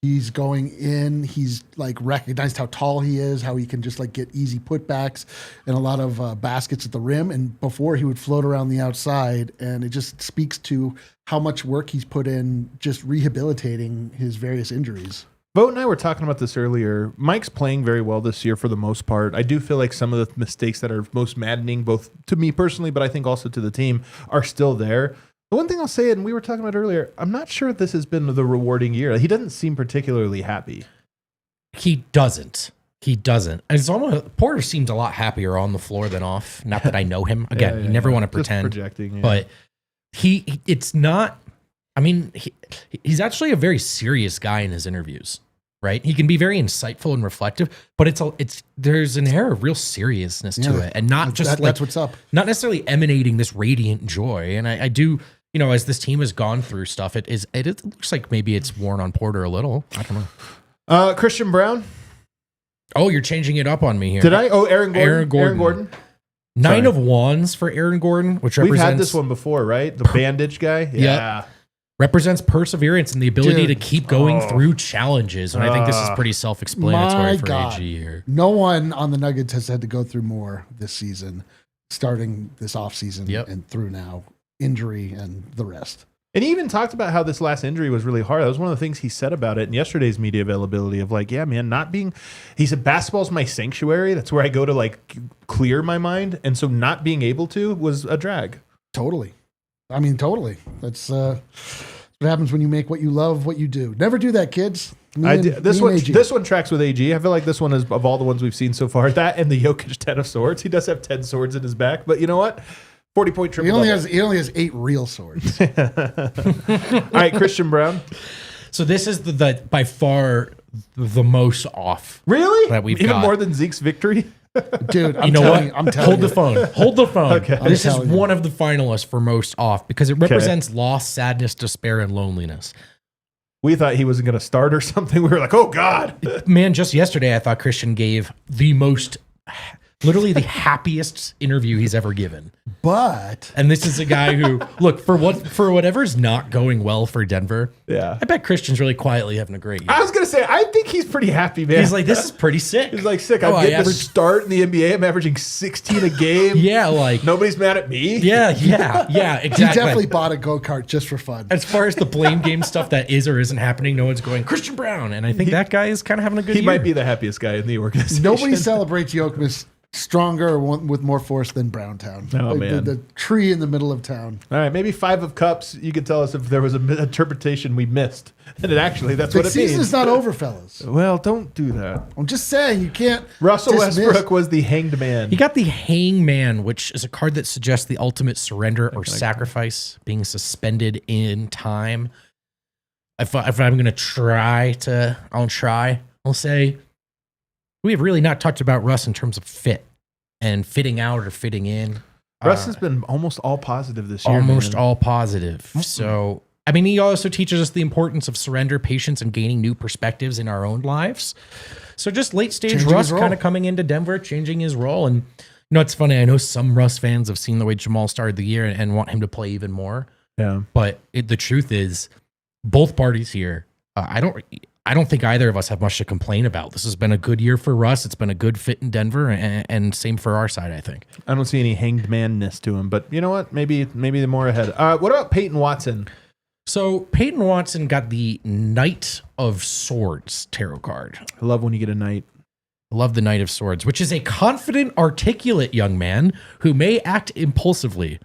He's going in, he's like recognized how tall he is, how he can just like get easy putbacks and a lot of baskets at the rim. And before he would float around the outside, and it just speaks to how much work he's put in just rehabilitating his various injuries. Bo and I were talking about this earlier. Mike's playing very well this year for the most part. I do feel like some of the mistakes that are most maddening, both to me personally, but I think also to the team, are still there. The one thing I'll say, and we were talking about earlier, I'm not sure if this has been the rewarding year. He doesn't seem particularly happy. He doesn't. And it's almost, Porter seems a lot happier on the floor than off. Not that I know him. Again, you never want to pretend. Projecting, but it's not. I mean, he's actually a very serious guy in his interviews, right? He can be very insightful and reflective, but there's an air of real seriousness to it, and not just that's what's up. Not necessarily emanating this radiant joy. And I do, as this team has gone through stuff, it looks like maybe it's worn on Porter a little. I don't know. Christian Brown. Oh, you're changing it up on me here. Did I? Oh, Aaron Gordon. Aaron Gordon. 9 of Wands for Aaron Gordon, which represents. We've had this one before, right? The bandage guy. Yeah. Represents perseverance and the ability to keep going through challenges. And I think this is pretty self-explanatory for AG here. No one on the Nuggets has had to go through more this season, starting this offseason and through now, injury and the rest. And he even talked about how this last injury was really hard. That was one of the things he said about it in yesterday's media availability of like, yeah, man, he said, basketball's my sanctuary. That's where I go to like clear my mind. And so not being able to was a drag. Totally. I mean, totally. That's what happens when you make what you love, what you do. Never do that, kids. This one tracks with AG. I feel like this one is, of all the ones we've seen so far, that and the Jokic 10 of swords. He does have 10 swords in his back, but you know what? 40-point triple. He only has 8 real swords. All right, Christian Brown. So this is the by far the most off. Really? That we've even got. more than Zeke's victory. Dude, You know what? I'm telling Hold you. the phone. Hold the phone. Okay. This is telling you. one of the finalists for most off because it represents loss, sadness, despair, and loneliness. We thought he wasn't going to start or something. We were like, oh God. Man, just yesterday I thought Christian gave the most, literally the happiest interview he's ever given. But And this is a guy who, look, for whatever's not going well for Denver, Yeah. I bet Christian's really quietly having a great year. I was going to say, I think he's pretty happy, man. He's like, this is pretty sick. He's like, sick. Oh, I'm I getting to asked- start in the NBA. I'm averaging 16 a game. Yeah, like, Nobody's mad at me. yeah, exactly. he definitely bought a go-kart just for fun. As far as the blame game stuff that is or isn't happening, no one's going Christian Brown, and I think that guy is kind of having a good He year. might be the happiest guy in the organization. Nobody celebrates Jokmas stronger or with more force than Browntown. Oh, man. The tree in the middle of town. All right, maybe 5 of cups. You could tell us if there was an interpretation we missed. And that's what The it season means. is not over, fellas. Well, don't do that. I'm just saying, you can't Russell dismiss- Westbrook was the hanged man. He got the Hangman, which is a card that suggests the ultimate surrender or sacrifice, being suspended in time. If I'm going to try, I'll say we have really not talked about Russ in terms of fit and fitting out or fitting in. Russ has been almost all positive this year. Almost man. all positive. So, I mean, he also teaches us the importance of surrender, patience, and gaining new perspectives in our own lives. So just late stage Changing Russ his role. kind of coming into Denver, changing his role. And, you know, it's funny. I know some Russ fans have seen the way Jamal started the year and want him to play even more. Yeah. But the truth is, both parties here, I don't think either of us have much to complain about. This has been a good year for Russ. It's been a good fit in Denver, and same for our side, I think. I don't see any hanged manness to him, but you know what? Maybe they're more ahead. What about Peyton Watson? So Peyton Watson got the Knight of Swords tarot card. I love when you get a knight. I love the Knight of Swords, which is a confident, articulate young man who may act impulsively.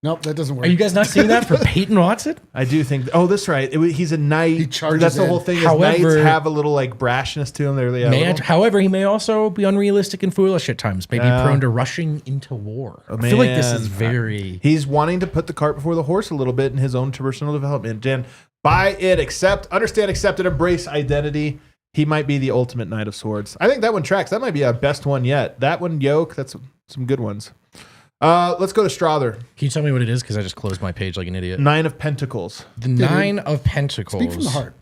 Nope, that doesn't work. Are you guys not seeing that for Peyton Watson? I do think. Oh, that's right. He's a knight. He charges That's the in. whole thing. Is However- knights have a little like brashness to them. They're However, he may also be unrealistic and foolish at times, maybe Yeah. prone to rushing into war. Oh, I feel like this man. is very... He's wanting to put the cart before the horse a little bit in his own personal development. Dan, buy it, understand, accept, and embrace identity. He might be the ultimate Knight of Swords. I think that one tracks. That might be our best one yet. That one, Yoke. That's some good ones. Let's go to Strother. Can you tell me what it is? Because I just closed my page like an idiot. 9 of Pentacles. The Nine of Pentacles. Speak from the heart.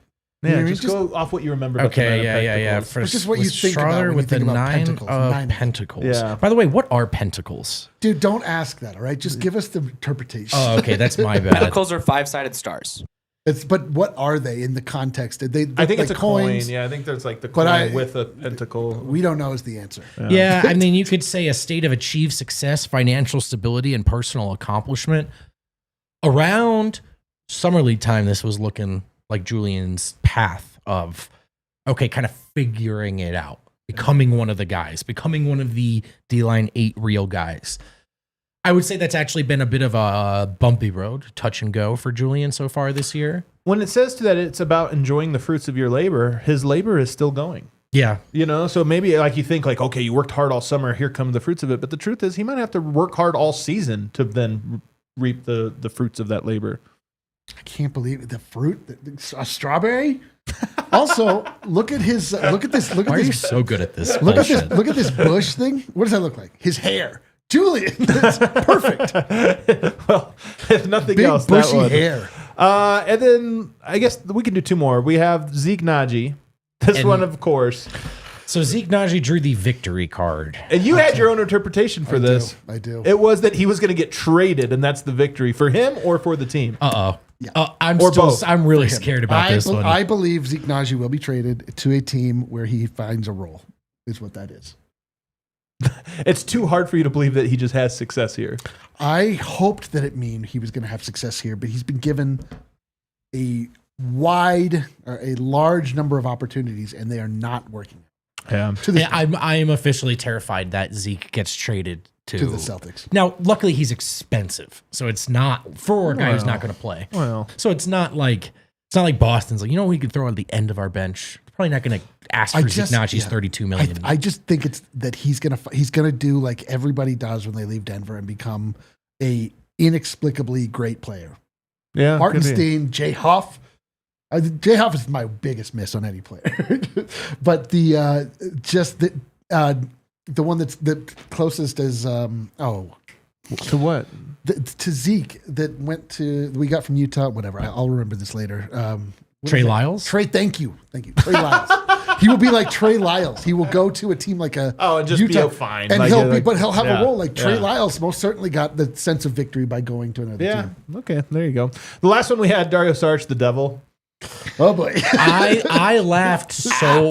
Yeah, You know, just go off what you remember. About the Nine Okay, of yeah. Pentacles. For, Which is what you with think about Strother when you with the think about Nine pentacles. of Nine of Pentacles. Yeah. By the way, what are pentacles? Dude, don't ask that, all right? Just give us the interpretation. Oh, okay, that's my bad. Pentacles are 5-sided stars. But what are they in the context? They I think like it's a coins. coin. Yeah, I think there's like the But coin with a pentacle. We don't know is the answer. Yeah, I mean, you could say a state of achieved success, financial stability, and personal accomplishment. Around summer league time, this was looking like Julian's path of, okay, kind of figuring it out, becoming one of the guys, becoming one of the D-line 8 real guys. I would say that's actually been a bit of a bumpy road, touch and go for Julian so far this year. When it says that it's about enjoying the fruits of your labor, his labor is still going. Yeah. You know, so maybe like you think like, okay, you worked hard all summer, here come the fruits of it. But the truth is he might have to work hard all season to then reap the fruits of that labor. I can't believe it. The fruit, a strawberry. Also, look at his. Look at this. Look Why at are you this. so good at this? Look at bullshit? this. Look at this bush thing. What does that look like? His hair. Julian, that's perfect. Well, if nothing Big else, that bushy one. hair. And then I guess we can do 2 more. We have Zeke Nnaji. This And- one, of course. So Zeke Nnaji drew the victory card. And you had your own interpretation for this. I do. It was that he was going to get traded, and that's the victory for him or for the team. Uh-oh. Yeah. I'm Or still, both. I'm really scared about this one. I believe Zeke Nnaji will be traded to a team where he finds a role. Is what that is. It's too hard for you to believe that he just has success here. I hoped that it mean he was going to have success here, but he's been given a large number of opportunities, and they are not working. Yeah. To the Yeah, I am officially terrified that Zeke gets traded to the Celtics. Now, luckily, he's expensive, so it's not for a guy who's Well. not going to play. Well, So it's not like Boston's like, you know, we could throw at the end of our bench. Probably not going to ask for Zeke Nnaji's $32 million. I just think it's that he's gonna do like everybody does when they leave Denver and become a inexplicably great player. yeah. could be. Hartenstein, Jay Huff. Jay Huff is my biggest miss on any player, but the one that's the closest is To what? to Zeke that we got from Utah. Whatever, I'll remember this later. Trey Lyles? Thank you, Trey Lyles. He will be like Trey Lyles. He will go to a team like a and just Utah, be fine, and like, he'll have a role like Trey yeah. Lyles. Most certainly got the sense of victory by going to another team. Okay, there you go. The last one we had, Dario Saric, the devil. Oh boy, I laughed so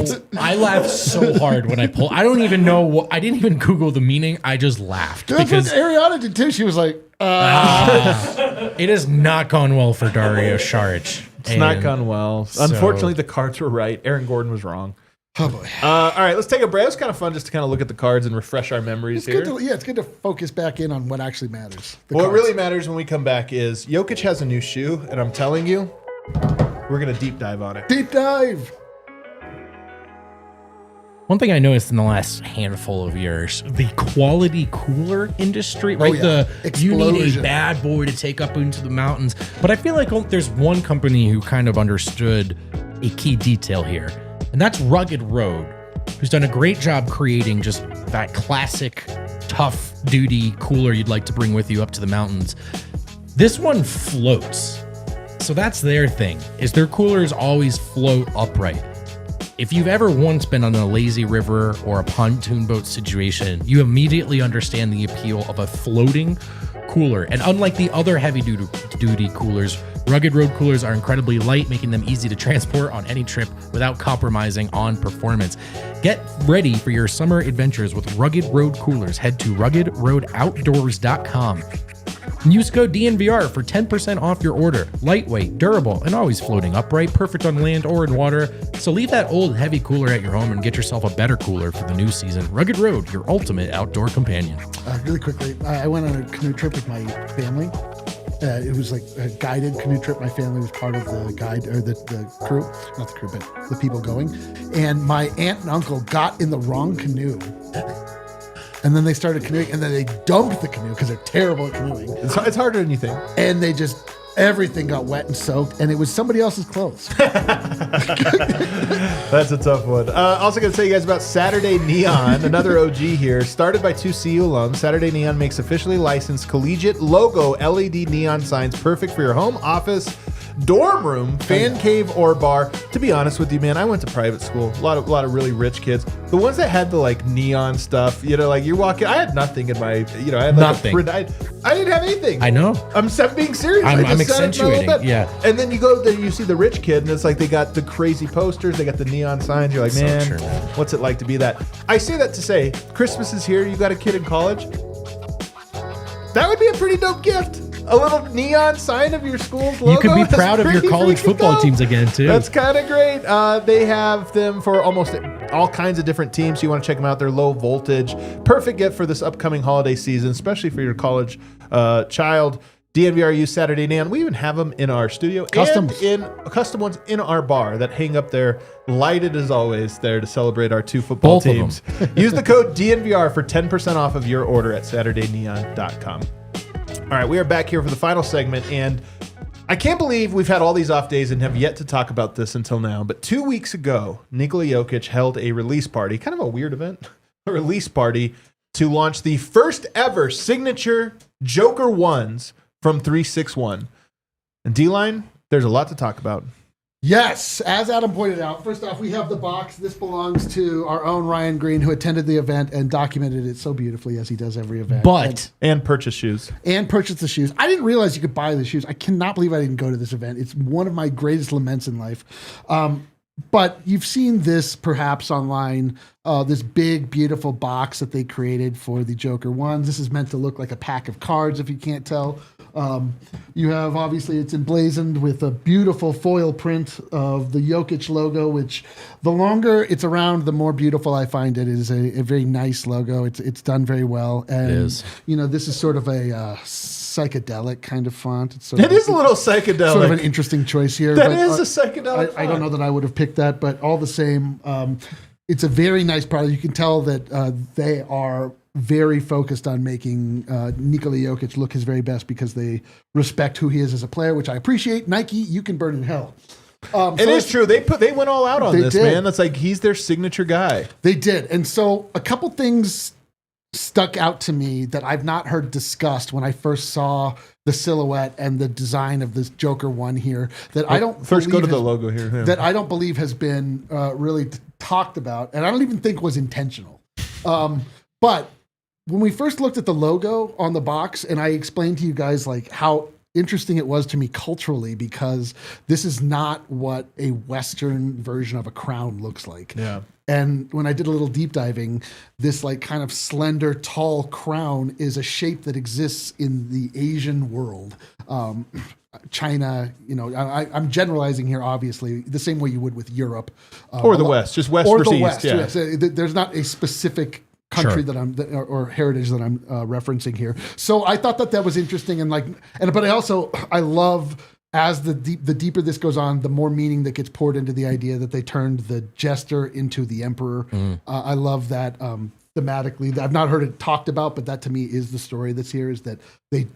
hard when I pulled. I don't even know what. I didn't even Google the meaning. I just laughed that's because what Ariana did too. She was like, it has not gone well for Dario Saric. It's not gone well. Unfortunately, the cards were right. Aaron Gordon was wrong. oh boy. All right, let's take a break. It was kind of fun just to kind of look at the cards and refresh our memories here. It's good to focus back in on what actually matters. What really matters when we come back is Jokic has a new shoe, and I'm telling you, we're going to deep dive on it. Deep dive. One thing I noticed in the last handful of years, the quality cooler industry, right? yeah. You need a Explosion. bad boy to take up into the mountains. But I feel like there's one company who kind of understood a key detail here, and that's Rugged Road, who's done a great job creating just that classic tough duty cooler you'd like to bring with you up to the mountains. This one floats. So that's their thing, is their coolers always float upright. If you've ever once been on a lazy river or a pontoon boat situation, you immediately understand the appeal of a floating cooler. And unlike the other heavy duty coolers, Rugged Road coolers are incredibly light, making them easy to transport on any trip without compromising on performance. Get ready for your summer adventures with Rugged Road coolers. Head to ruggedroadoutdoors.com. And use code DNVR for 10% off your order. Lightweight, durable, and always floating upright, perfect on land or in water. So leave that old heavy cooler at your home and get yourself a better cooler for the new season. Rugged Road, your ultimate outdoor companion. Really quickly, I went on a canoe trip with my family. It was like a guided canoe trip. My family was part of the guide or the crew, not the crew, but the people going. And my aunt and uncle got in the wrong canoe. And then they started canoeing, and then they dumped the canoe because they're terrible at canoeing. It's harder than you think. And they just, everything got wet and soaked, and it was somebody else's clothes. That's a tough one. Also going to tell you guys about Saturday Neon, another OG here. Started by two CU alums, Saturday Neon makes officially licensed collegiate logo LED neon signs perfect for your home, office, dorm room, fan cave, or bar. To be honest with you, man, I went to private school. A lot of really rich kids. The ones that had the like neon stuff, like you walk in. I had nothing in my, I had like Nothing. I didn't have anything. I know. I'm being serious. I'm I just sat in my little accentuating, bed. yeah. And then you go there, you see the rich kid, and it's like they got the crazy posters, they got the neon signs. You're like, So man, true. what's it like to be that? I say that to say, Christmas is here. You got a kid in college. That would be a pretty dope gift. A little neon sign of your school's logo. You could be That's proud of your pretty college freaking football dope. teams again, too. That's kind of great. They have them for almost all kinds of different teams. So you want to check them out. They're low voltage. Perfect gift for this upcoming holiday season, especially for your college child. DNVRU Saturday Neon. We even have them in our studio. Customs. And in custom ones in our bar that hang up there, lighted as always, there to celebrate our two football Both of teams. Use the code DNVR for 10% off of your order at SaturdayNeon.com. All right, we are back here for the final segment, and I can't believe we've had all these off days and have yet to talk about this until now. But 2 weeks ago, Nikola Jokic held a release party, kind of a weird event, a release party to launch the first ever signature Joker ones from 361. And D-Line, there's a lot to talk about. Yes, as Adam pointed out, first off, we have the box. This belongs to our own Ryan Green, who attended the event and documented it so beautifully, as he does every event. But And purchase shoes. and purchased the shoes. I didn't realize you could buy the shoes. I cannot believe I didn't go to this event. It's one of my greatest laments in life. But you've seen this perhaps online, this big, beautiful box that they created for the Joker ones. This is meant to look like a pack of cards, if you can't tell. You have, obviously, it's emblazoned with a beautiful foil print of the Jokic logo, which the longer it's around, the more beautiful I find it. It is a very nice logo. It's done very well. And, It is. this is sort of a psychedelic kind of font. It's It is a little psychedelic. sort of an interesting choice here. That but, is a psychedelic I don't know that I would have picked that, but all the same, it's a very nice product. You can tell that they are very focused on making Nikola Jokic look his very best because they respect who he is as a player, which I appreciate. Nike, you can burn in hell. It is true. They went all out on this, did. man. That's like he's their signature guy. They did. And so a couple things stuck out to me that I've not heard discussed when I first saw the silhouette and the design of this Joker one here that I don't First go to the has- logo here. Yeah. that I don't believe has been really talked about, and I don't even think was intentional. But when we first looked at the logo on the box, and I explained to you guys like how interesting it was to me culturally, because this is not what a Western version of a crown looks like. Yeah. And when I did a little deep diving, this like kind of slender, tall crown is a shape that exists in the Asian world. China, I'm generalizing here, obviously, the same way you would with Europe. Or the West, just West or versus the East. West, Yeah. yes. There's not a specific country Sure. or heritage that I'm referencing here. So I thought that was interesting, but I love as the deeper this goes on, the more meaning that gets poured into the idea that they turned the jester into the emperor. I love that thematically. I've not heard it talked about, but that to me is the story that's here, is that they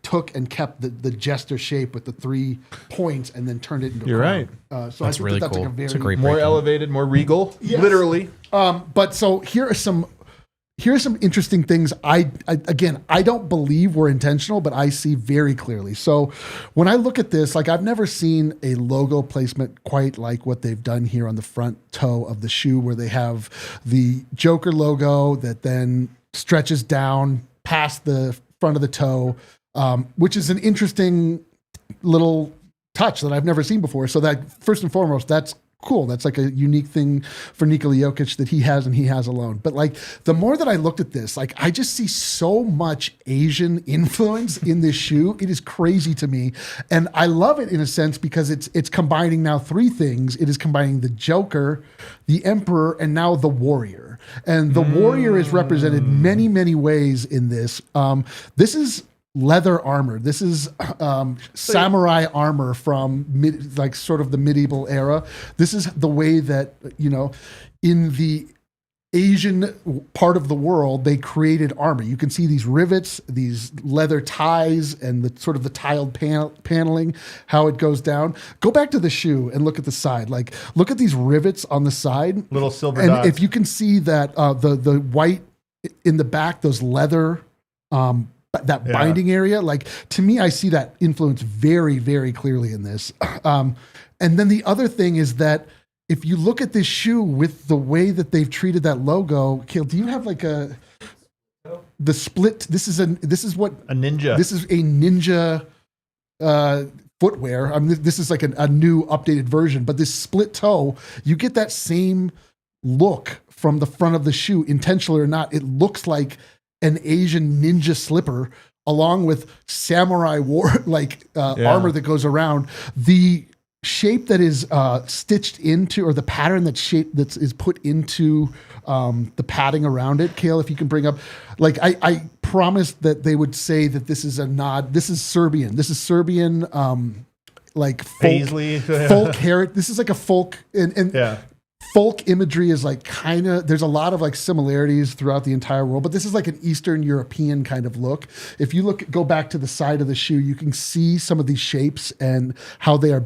took and kept the jester shape with the 3 points and then turned it into You're a crown. right. So That's I think really that's cool. like a very It's a great More breakdown. elevated, more regal, Yes. literally. But so here are some interesting things. I don't believe were intentional, but I see very clearly. So when I look at this, like I've never seen a logo placement quite like what they've done here on the front toe of the shoe, where they have the Joker logo that then stretches down past the front of the toe, which is an interesting little touch that I've never seen before. So that first and foremost, that's cool. That's like a unique thing for Nikola Jokic that he has and he has alone. But like the more that I looked at this, like I just see so much Asian influence in this shoe. It is crazy to me. And I love it in a sense because it's combining now 3 things. It is combining the Joker, the Emperor, and now the Warrior. And the Warrior is represented many, many ways in this. This is leather armor. This is samurai armor from sort of the medieval era. This is the way that, in the Asian part of the world, they created armor. You can see these rivets, these leather ties, and the sort of the tiled paneling, how it goes down. Go back to the shoe and look at the side. Like, look at these rivets on the side. Little silver and dots. if you can see that the white in the back, those leather that binding area, like to me, I see that influence very, very clearly in this. And then the other thing is that if you look at this shoe with the way that they've treated that logo, Kale, do you have like the split? This is a ninja. This is a ninja footwear. I mean, this is like a new updated version, but this split toe, you get that same look from the front of the shoe, intentionally or not. It looks like an Asian ninja slipper along with samurai armor that goes around. The shape that is stitched into, or the pattern that is put into the padding around it. Kale, if you can bring up, like I promised that they would say that this is a nod. This is Serbian. This is Serbian, like folk, Paisley. folk heritage. This is like a folk and Yeah. folk imagery is like kind of, there's a lot of like similarities throughout the entire world, but this is like an Eastern European kind of look. If you go back to the side of the shoe, you can see some of these shapes and how they are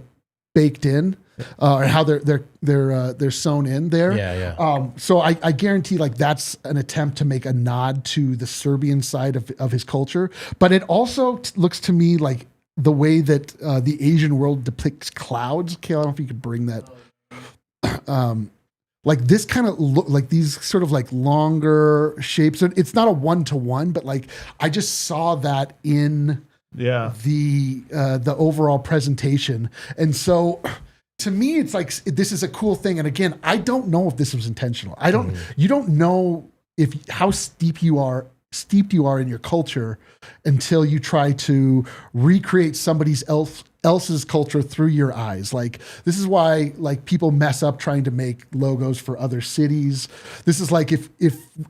baked in, or how they're sewn in there. Yeah. So I guarantee like that's an attempt to make a nod to the Serbian side of his culture, but it also looks to me like the way that the Asian world depicts clouds. Kale, I don't know if you could bring that. Like this kind of look, like these sort of like longer shapes. It's not a 1-to-1, but like I just saw that in the overall presentation. And so to me, it's like, this is a cool thing. And again, I don't know if this was intentional. You don't know how steeped you are in your culture until you try to recreate somebody else's culture through your eyes. Like, this is why like people mess up trying to make logos for other cities. This is like if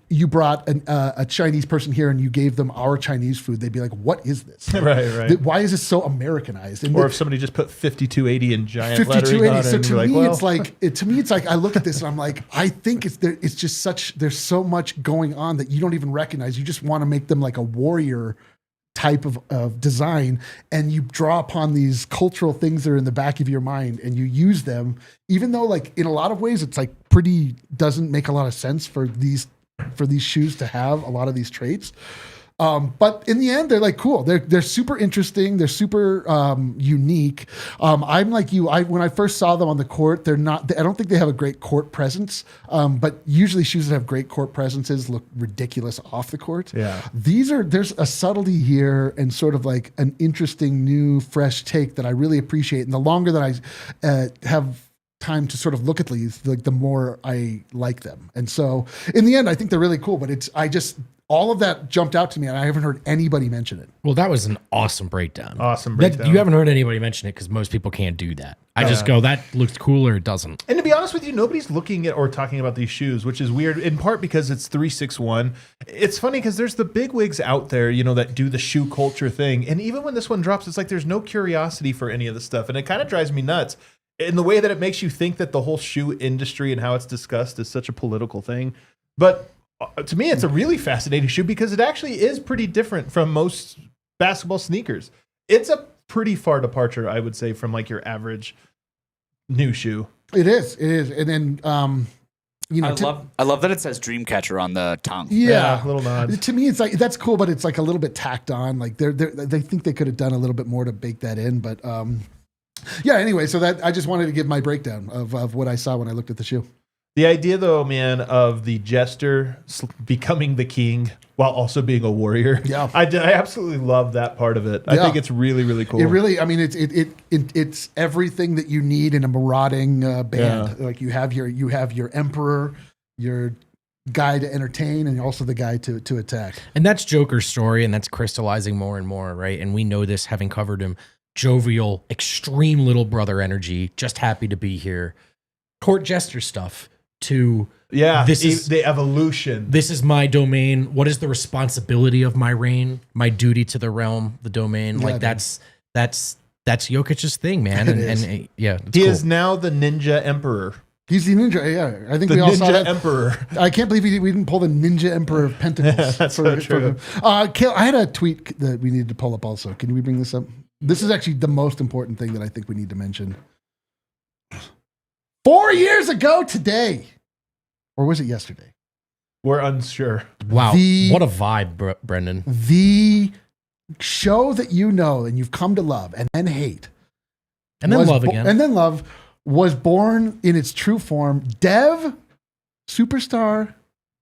you brought a Chinese person here and you gave them our Chinese food, they'd be like, what is this? Right. Why is this so Americanized? And Or if somebody just put 5280 in giant lettering on it. So and to you're me, like, it's like I look at this and I'm like, I think it's just there's so much going on that you don't even recognize. You just want to make them like a warrior type of design, and you draw upon these cultural things that are in the back of your mind and you use them, even though like in a lot of ways it's like pretty doesn't make a lot of sense for these shoes to have a lot of these traits. But in the end, they're like cool. They're super interesting. They're super unique. I'm like you. When I first saw them on the court, they're not. I don't think they have a great court presence. But usually, shoes that have great court presences look ridiculous off the court. Yeah. There's a subtlety here and sort of like an interesting, new, fresh take that I really appreciate. And the longer that I have time to sort of look at these, like the more I like them. And so, in the end, I think they're really cool. But all of that jumped out to me, and I haven't heard anybody mention it. Well, that was an awesome breakdown. You haven't heard anybody mention it because most people can't do that. I just go, that looks cool or it doesn't. And to be honest with you, nobody's looking at or talking about these shoes, which is weird, in part because it's 361. It's funny because there's the big wigs out there, that do the shoe culture thing. And even when this one drops, it's like there's no curiosity for any of this stuff. And it kind of drives me nuts in the way that it makes you think that the whole shoe industry and how it's discussed is such a political thing. But to me, it's a really fascinating shoe because it actually is pretty different from most basketball sneakers. It's a pretty far departure, I would say, from like your average new shoe. It is. And then, I love that it says Dreamcatcher on the tongue. Yeah, little nods. To me, it's like that's cool, but it's like a little bit tacked on. Like they think they could have done a little bit more to bake that in, but yeah. Anyway, so that I just wanted to give my breakdown of what I saw when I looked at the shoe. The idea, though, man, of the jester becoming the king while also being a warrior. Yeah, I absolutely love that part of it. I think it's really, really cool. It really, I mean, it's everything that you need in a marauding band. Yeah. Like you have your emperor, your guy to entertain, and also the guy to attack. And that's Joker's story, and that's crystallizing more and more, right? And we know this, having covered him. Jovial, extreme little brother energy, just happy to be here. Court jester stuff. To this is the evolution. This is my domain. What is the responsibility of my reign? My duty to the realm, the domain. Like that's Jokic's thing, man. And yeah, he is now the ninja emperor. He's the ninja. Yeah, I think the we all ninja saw that. Emperor. I can't believe we didn't pull the ninja emperor of pentacles. That's so true. Kale, I had a tweet that we needed to pull up. Also, can we bring this up? This is actually the most important thing that I think we need to mention. 4 years ago today, or was it yesterday? We're unsure. Wow, what a vibe, Brendan. The show that you know and you've come to love and then hate, and then love again, and then love was born in its true form. Dev Superstar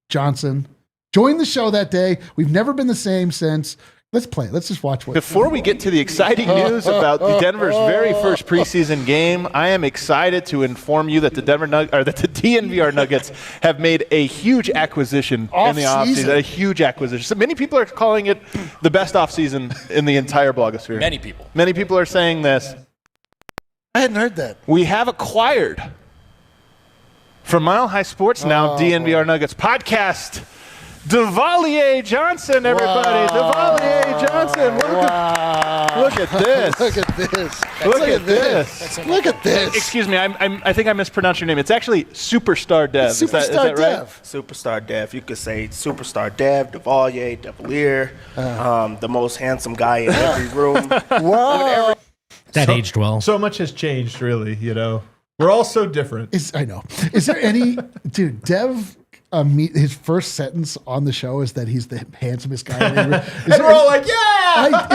Johnson joined the show that day. We've never been the same since. Let's play it. Let's just watch what. Before we get to the exciting news about the Denver's very first preseason game, I am excited to inform you that the DNVR Nuggets have made a huge acquisition in the offseason. A huge acquisition. So many people are calling it the best offseason in the entire blogosphere. Many people are saying this. I hadn't heard that. We have acquired from Mile High Sports Now, DNVR Nuggets Podcast, Devalier Johnson, everybody. Devalier Johnson. Look at this. Look at this. Look at this. Look at this. Excuse me, I think I mispronounced your name. It's actually Superstar Dev. Is that right? Dev. Superstar Dev. You could say Superstar Dev, Devalier, the most handsome guy in every room. Wow. That aged well. So much has changed, really. We're all so different. I know. Is there any dude? Dev. His first sentence on the show is that he's the handsomest guy. And we're all like, yeah!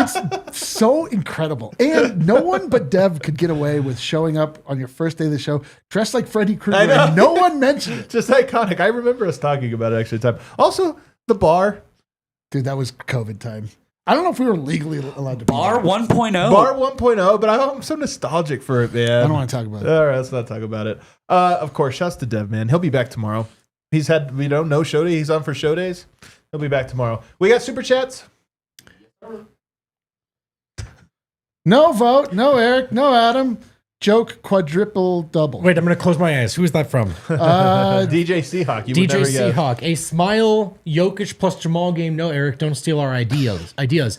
It's so incredible. And no one but Dev could get away with showing up on your first day of the show dressed like Freddy Krueger, and no one mentioned it. Just iconic. I remember us talking about it actually. Also, the bar. Dude, that was COVID time. I don't know if we were legally allowed to Bar 1.0. Bar 1.0, but I'm so nostalgic for it, man. I don't want to talk about it. All right, let's not talk about it. Of course, shouts to Dev, man. He'll be back tomorrow. He's had, no show day. He's on for show days. He'll be back tomorrow. We got super chats. No vote. No Eric. No Adam. Joke quadruple double. Wait, I'm going to close my eyes. Who is that from? DJ Seahawk. You would DJ never guess. Seahawk. A smile, Jokic plus Jamal game. No, Eric, don't steal our ideas.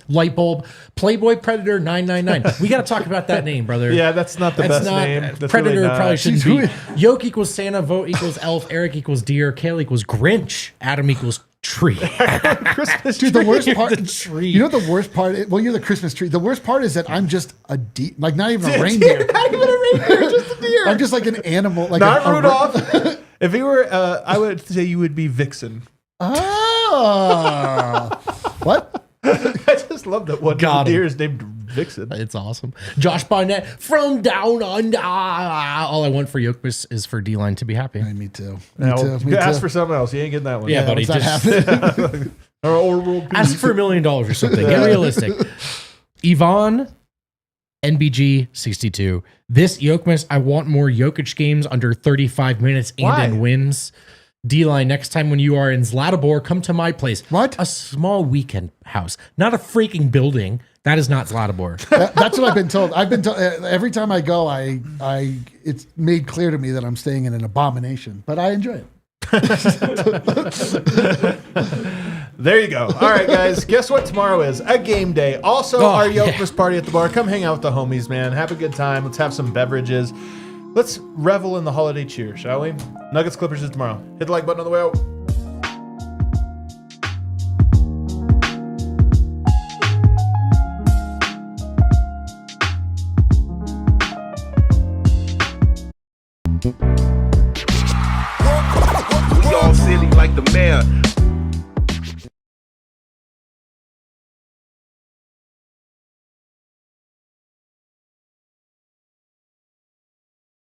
Light bulb, Playboy Predator 999. We got to talk about that name, brother. Yeah, that's not the best name. That's Predator really not. probably shouldn't be. Yoke equals Santa, vote equals elf, Eric equals deer, Kale equals Grinch, Adam equals tree. Christmas Dude, the worst part. The tree. You know what the worst part is? Well, you're the Christmas tree. The worst part is that I'm just like not even a reindeer. Not even a reindeer, just a deer. I'm just like an animal. Like Not a Rudolph. If you were, I would say you would be Vixen. Oh. What? I just love that one Got him. deer is named Vixen. It's awesome. Josh Barnett from down under. All I want for Jokmas is for D-line to be happy. Me too. Me Now, too. Me ask too. for something else. You ain't getting that one. Yeah, buddy. What's that Just happening? Or world ask for $1 million or something. Get realistic. Yvonne, NBG 62. This Jokmas, I want more Jokic games under 35 minutes and Why? in wins. D-line, next time when you are in Zlatibor, come to my place. What? A small weekend house. Not a freaking building. That is not Zlatibor. That's what I've been told. I've been told every time I go, it's made clear to me that I'm staying in an abomination, but I enjoy it. There you go. All right, guys. Guess what tomorrow is? A game day. Also, our Jokmas party at the bar. Come hang out with the homies, man. Have a good time. Let's have some beverages. Let's revel in the holiday cheer, shall we? Nuggets Clippers is tomorrow. Hit the like button on the way out. We all silly like the mayor.